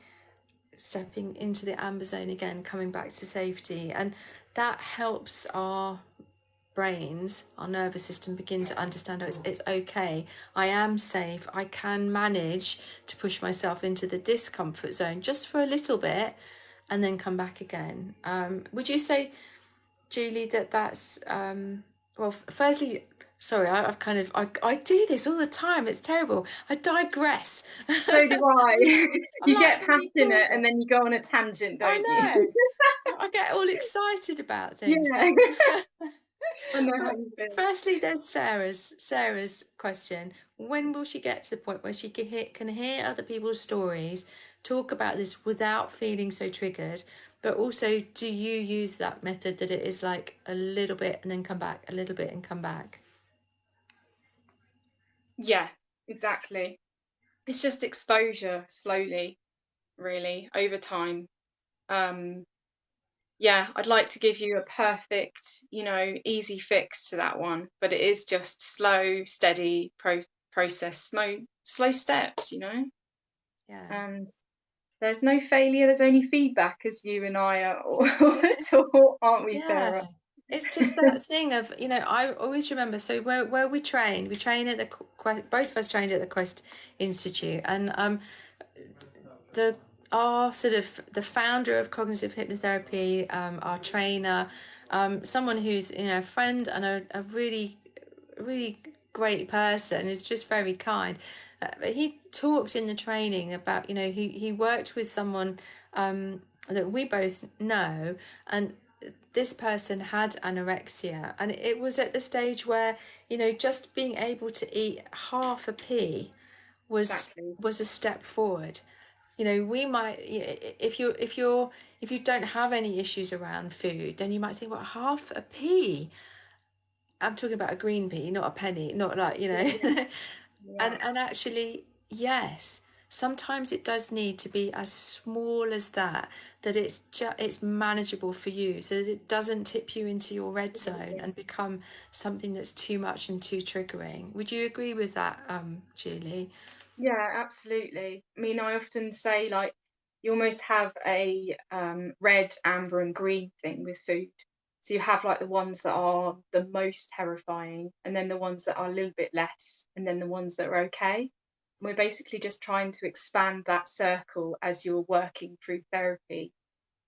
stepping into the amber zone again, coming back to safety. And that helps our brains, our nervous system begin to understand, oh, it's okay, I am safe, I can manage to push myself into the discomfort zone just for a little bit and then come back again. Would you say, Julie, that's well, firstly, sorry, I've kind of I do this all the time. It's terrible. I digress. So do I. I'm You like get Billy passionate and Corbett. then you go on a tangent, I don't you? know. I get all excited about things. Yeah. I know how But you feel. firstly, there's Sarah's question. When will she get to the point where she can hear other people's stories, talk about this without feeling so triggered? But also, do you use that method that it is like a little bit and then come back, a little bit and come back? Yeah, exactly. It's just exposure slowly, really, over time. Um, yeah, I'd like to give you a perfect, easy fix to that one, but it is just slow, steady process, slow steps. Yeah. And there's no failure, there's only feedback, as you and I are all taught, aren't we, Yeah. Sarah? It's just that thing of, I always remember, so where we train at the both of us trained at the Quest Institute, and the our sort of the founder of cognitive hypnotherapy, our trainer, someone who's a friend and a really really great person, is just very kind. But he talks in the training about he worked with someone that we both know, and this person had anorexia, and it was at the stage where just being able to eat half a pea was Exactly. was a step forward. We might, if you don't have any issues around food, then you might think, well, half a pea, I'm talking about a green pea, not a penny, not like Yeah, yeah, yeah. and actually, yes, sometimes it does need to be as small as that, that it's manageable for you, so that it doesn't tip you into your red zone and become something that's too much and too triggering. Would you agree with that, Julie? Yeah, absolutely. I mean, I often say, like, you almost have a red, amber, and green thing with food. So you have like the ones that are the most terrifying, and then the ones that are a little bit less, and then the ones that are okay. We're basically just trying to expand that circle as you're working through therapy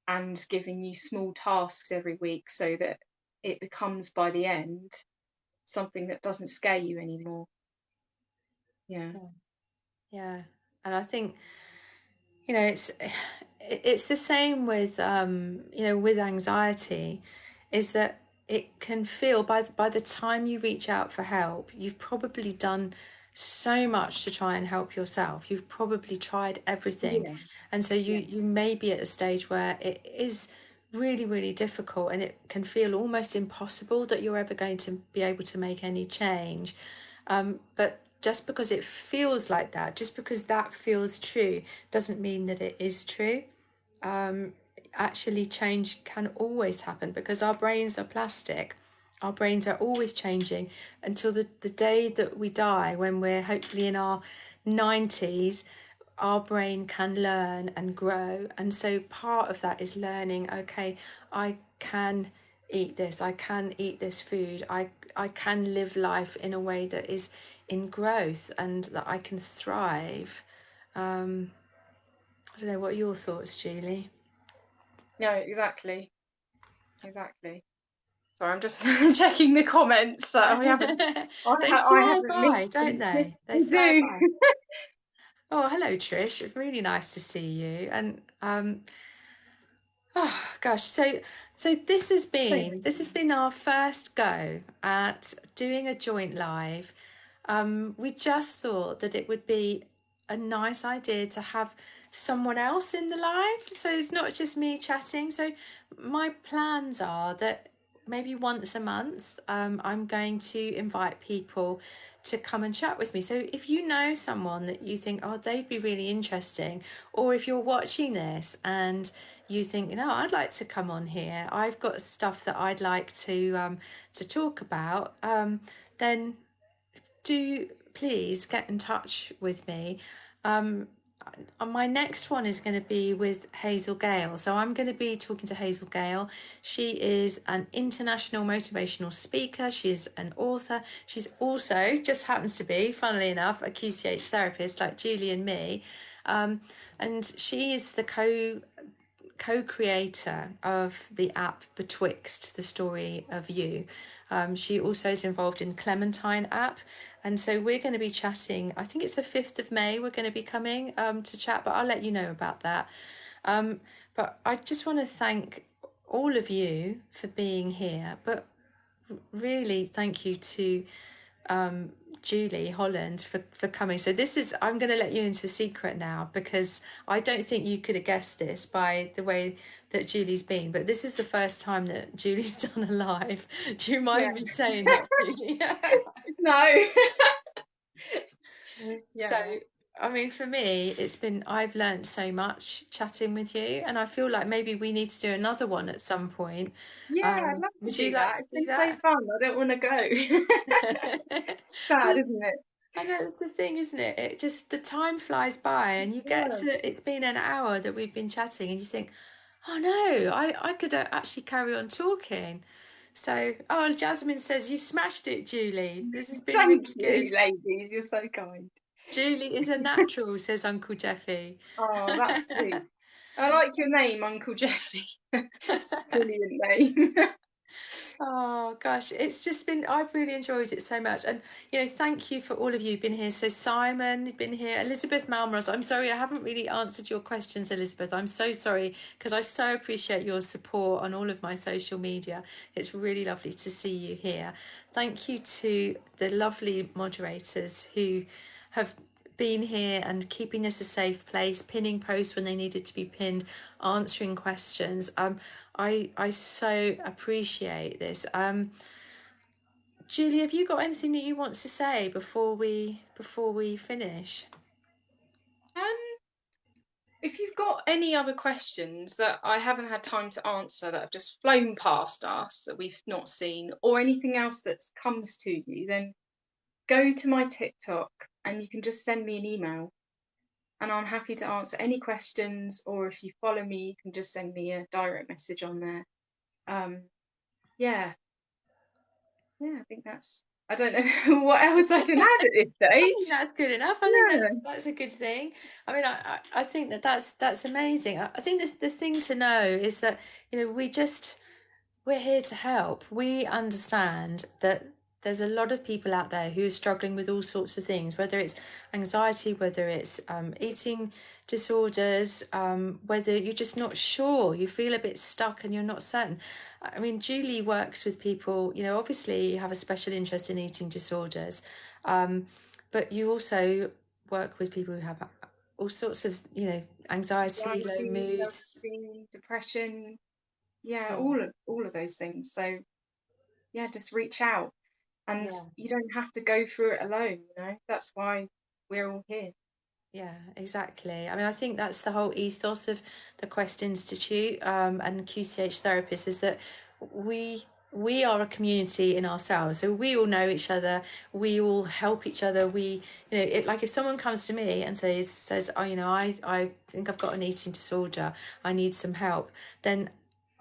and giving you small tasks every week so that it becomes, by the end, something that doesn't scare you anymore. Yeah. Yeah. Yeah. And I think it's the same with with anxiety, is that it can feel, by the time you reach out for help, you've probably done so much to try and help yourself. You've probably tried everything, Yeah. and so you Yeah. you may be at a stage where it is really really difficult, and it can feel almost impossible that you're ever going to be able to make any change. But just because it feels like that, just because that feels true, doesn't mean that it is true. Actually, change can always happen because our brains are plastic. Our brains are always changing until the day that we die, when we're hopefully in our 90s. Our brain can learn and grow. And so part of that is learning, okay, I can eat this, I can eat this food, I can live life in a way that is in growth and that I can thrive. I don't know, what are your thoughts, Julie? No, exactly. Exactly. Sorry, I'm just checking the comments. So I haven't, They I fly haven't by, missed don't anything. they? They They fly do. by. Oh, hello, Trish. Really nice to see you. And oh gosh, so this has been our first go at doing a joint live. We just thought that it would be a nice idea to have someone else in the live, so it's not just me chatting. So my plans are that maybe once a month, I'm going to invite people to come and chat with me. So if you know someone that you think, oh, they'd be really interesting, or if you're watching this and you think, I'd like to come on here, I've got stuff that I'd like to talk about, then do please get in touch with me. my next one is going to be with Hazel Gale. So I'm going to be talking to Hazel Gale. She is an international motivational speaker. She's an author. She's also, just happens to be, funnily enough, a QCH therapist like Julie and me. And she is the co-creator of the app Betwixt, the story of you. She also is involved in Clementine app. And so we're going to be chatting, I think it's the 5th of May, we're going to be coming to chat, but I'll let you know about that. But I just want to thank all of you for being here, but really thank you to Julie Holland for coming. So this is, I'm going to let you into a secret now, because I don't think you could have guessed this by the way that Julie's been, but this is the first time that Julie's done a live. Do you Yeah. mind me saying that, Julie? No. So, Yeah. I mean, for me, I've learned so much chatting with you, and I feel like maybe we need to do another one at some point. Yeah, I'd love to Would you do like that. to It's do been so that? fun. I don't want to go. It's sad, isn't it? I know it's the thing, isn't it? It just, the time flies by, and you get Yes. to, it's been an hour that we've been chatting, and you think, oh no, I could actually carry on talking. So, oh, Jasmine says you smashed it, Julie. This has been Thank really good. you, ladies. You're so kind. Julie is a natural, says Uncle Jeffy. Oh, that's sweet. I like your name, Uncle Jeffy. It's a brilliant name. Oh gosh, it's just been, I've really enjoyed it so much. And thank you for all of you been here. So Simon been here, Elizabeth Malmros. I'm sorry I haven't really answered your questions, Elizabeth. I'm so sorry, because I so appreciate your support on all of my social media. It's really lovely to see you here. Thank you to the lovely moderators who have been here and keeping us a safe place, pinning posts when they needed to be pinned, answering questions. I so appreciate this. Julie, have you got anything that you want to say before we finish? Um, if you've got any other questions that I haven't had time to answer that have just flown past us that we've not seen, or anything else that comes to you, then go to my TikTok and you can just send me an email. And I'm happy to answer any questions, or if you follow me, you can just send me a direct message on there. Yeah, yeah, I think that's. I don't know what else I can add at this I think stage. that's good enough. I think Yeah, that's a good thing. I mean, I think that's amazing. I think the thing to know is that we're here to help. We understand that there's a lot of people out there who are struggling with all sorts of things, whether it's anxiety, whether it's eating disorders, whether you're just not sure, you feel a bit stuck and you're not certain. I mean, Julie works with people, obviously you have a special interest in eating disorders, but you also work with people who have all sorts of, anxiety, low anxiety, mood. self-esteem, depression, yeah, Yeah, all of those things. So yeah, just reach out, and yeah. you don't have to go through it alone. That's why we're all here. Yeah, exactly. I mean, I think that's the whole ethos of the Quest Institute and QCH therapists is that we are a community in ourselves. So we all know each other. We all help each other. Like if someone comes to me and says, oh, I think I've got an eating disorder. I need some help. Then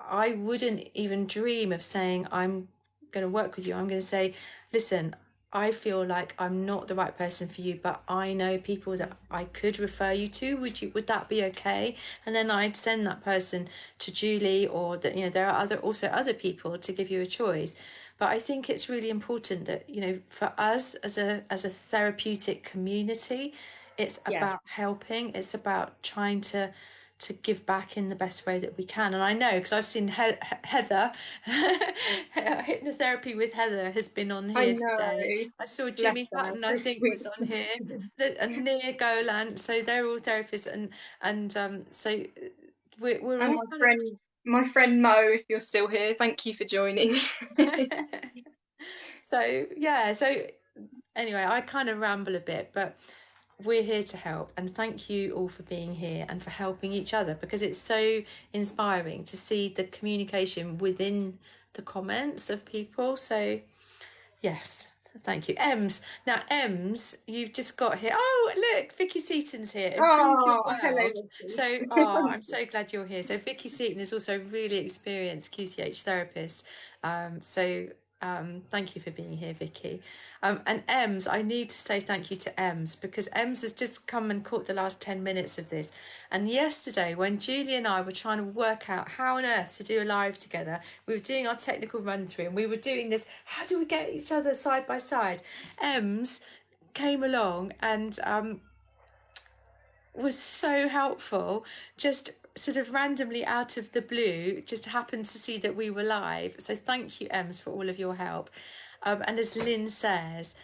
I wouldn't even dream of saying I'm going to work with you. I'm going to say, listen, I feel like I'm not the right person for you, but I know people that I could refer you to. Would that be okay? And then I'd send that person to Julie, or that there are also other people to give you a choice. But I think it's really important that for us as a therapeutic community, it's Yeah, about helping. It's about trying to give back in the best way that we can. And I know because I've seen Heather, hypnotherapy with Heather has been on I here today. know. I saw Bless Jimmy her. Hutton, So I think, sweet was on and here, sweet. and Nia Golan. So they're all therapists, and so we're And all kind of. my friend Mo, if you're still here, thank you for joining. So yeah, so anyway, I kind of ramble a bit, but we're here to help, and thank you all for being here and for helping each other, because it's so inspiring to see the communication within the comments of people. So yes, Thank you. Ems. Now, Ems, you've just got here. Oh, look, Vicky Seaton's here. Improve your Oh, hello, world. Lucy. So, oh, I'm so glad you're here. So, Vicky Seaton is also a really experienced QCH therapist. Thank you for being here, Vicky. And Ems, I need to say thank you to Ems because Ems has just come and caught the last 10 minutes of this. And yesterday, when Julie and I were trying to work out how on earth to do a live together, we were doing our technical run through and we were doing this, how do we get each other side by side? Ems came along and was so helpful, just sort of randomly out of the blue, just happened to see that we were live. So thank you, Ems, for all of your help. And as Lynn says,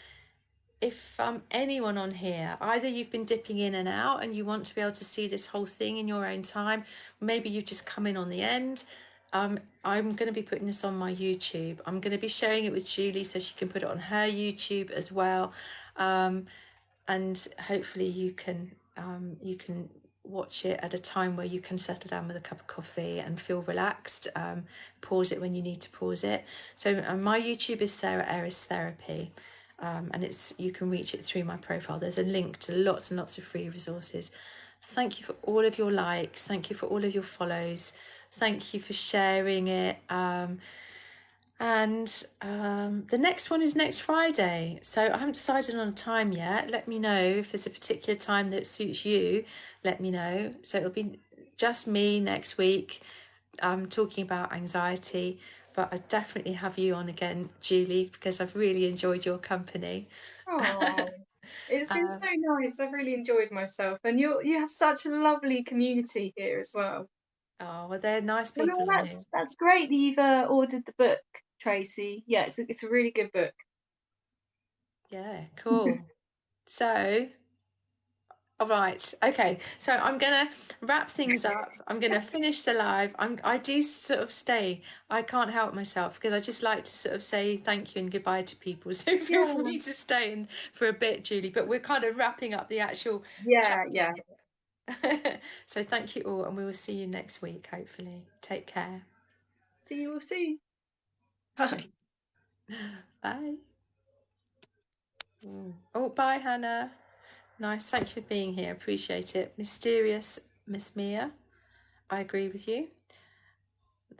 if anyone on here, either you've been dipping in and out and you want to be able to see this whole thing in your own time, maybe you've just come in on the end. I'm going to be putting this on my YouTube. I'm going to be sharing it with Julie so she can put it on her YouTube as well. And hopefully you can watch it at a time where you can settle down with a cup of coffee and feel relaxed. Pause it when you need to pause it. So my YouTube is Sarah Eris Therapy, and you can reach it through my profile. There's a link to lots and lots of free resources. Thank you for all of your likes. Thank you for all of your follows. Thank you for sharing it. And the next one is next Friday. So I haven't decided on a time yet. Let me know if there's a particular time that suits you. Let me know. So it'll be just me next week talking about anxiety. But I definitely have you on again, Julie, because I've really enjoyed your company. Oh, it's been so nice. I've really enjoyed myself, and you have such a lovely community here as well. Oh, well, they're nice Well, no, people on here. that's great that you've ordered the book, Tracy. Yeah, it's a really good book. Yeah, cool. So all right. Okay. So I'm gonna wrap things up. I'm gonna finish the live. I do sort of stay. I can't help myself because I just like to sort of say thank you and goodbye to people. So feel Yeah, free to stay in for a bit, Julie. But we're kind of wrapping up the actual yeah, chatting yeah. here. So thank you all, and we will see you next week, hopefully. Take care. See you all soon. Bye. Bye. Oh, bye, Hannah. Nice. Thank you for being here. Appreciate it. Mysterious Miss Mia. I agree with you.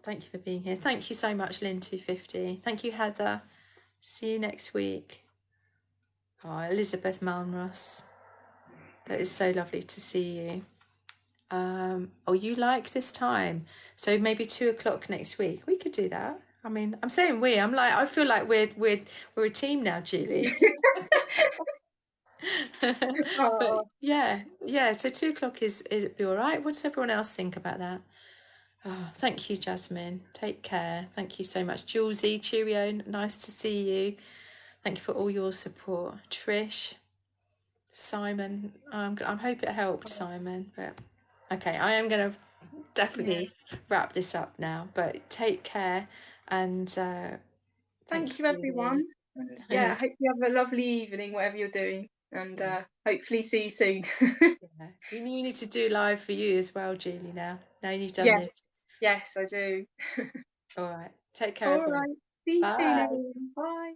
Thank you for being here. Thank you so much, Lynn250. Thank you, Heather. See you next week. Oh, Elizabeth Malmros. That is so lovely to see you. Oh, you like this time? So maybe 2 o'clock next week. We could do that. I mean, I'm saying we. I'm like, I feel like we're a team now, Julie. But Oh, yeah. So 2 o'clock is it be all right? What does everyone else think about that? Oh, thank you, Jasmine. Take care. Thank you so much. Julesy, cheerio. Nice to see you. Thank you for all your support. Trish, Simon. I hope it helped, Simon. But okay, I am going to yeah. definitely wrap this up now. But take care and thank Thank you, you, everyone. Julie. Yeah, I hope you have a lovely evening, whatever you're doing, and hopefully see you soon. Yeah. You need to do live for you as well, Julie. Now you've done Yes, this. yes, I do. All right. Take care, All everyone. right. See you soon, Bye. everyone. Bye.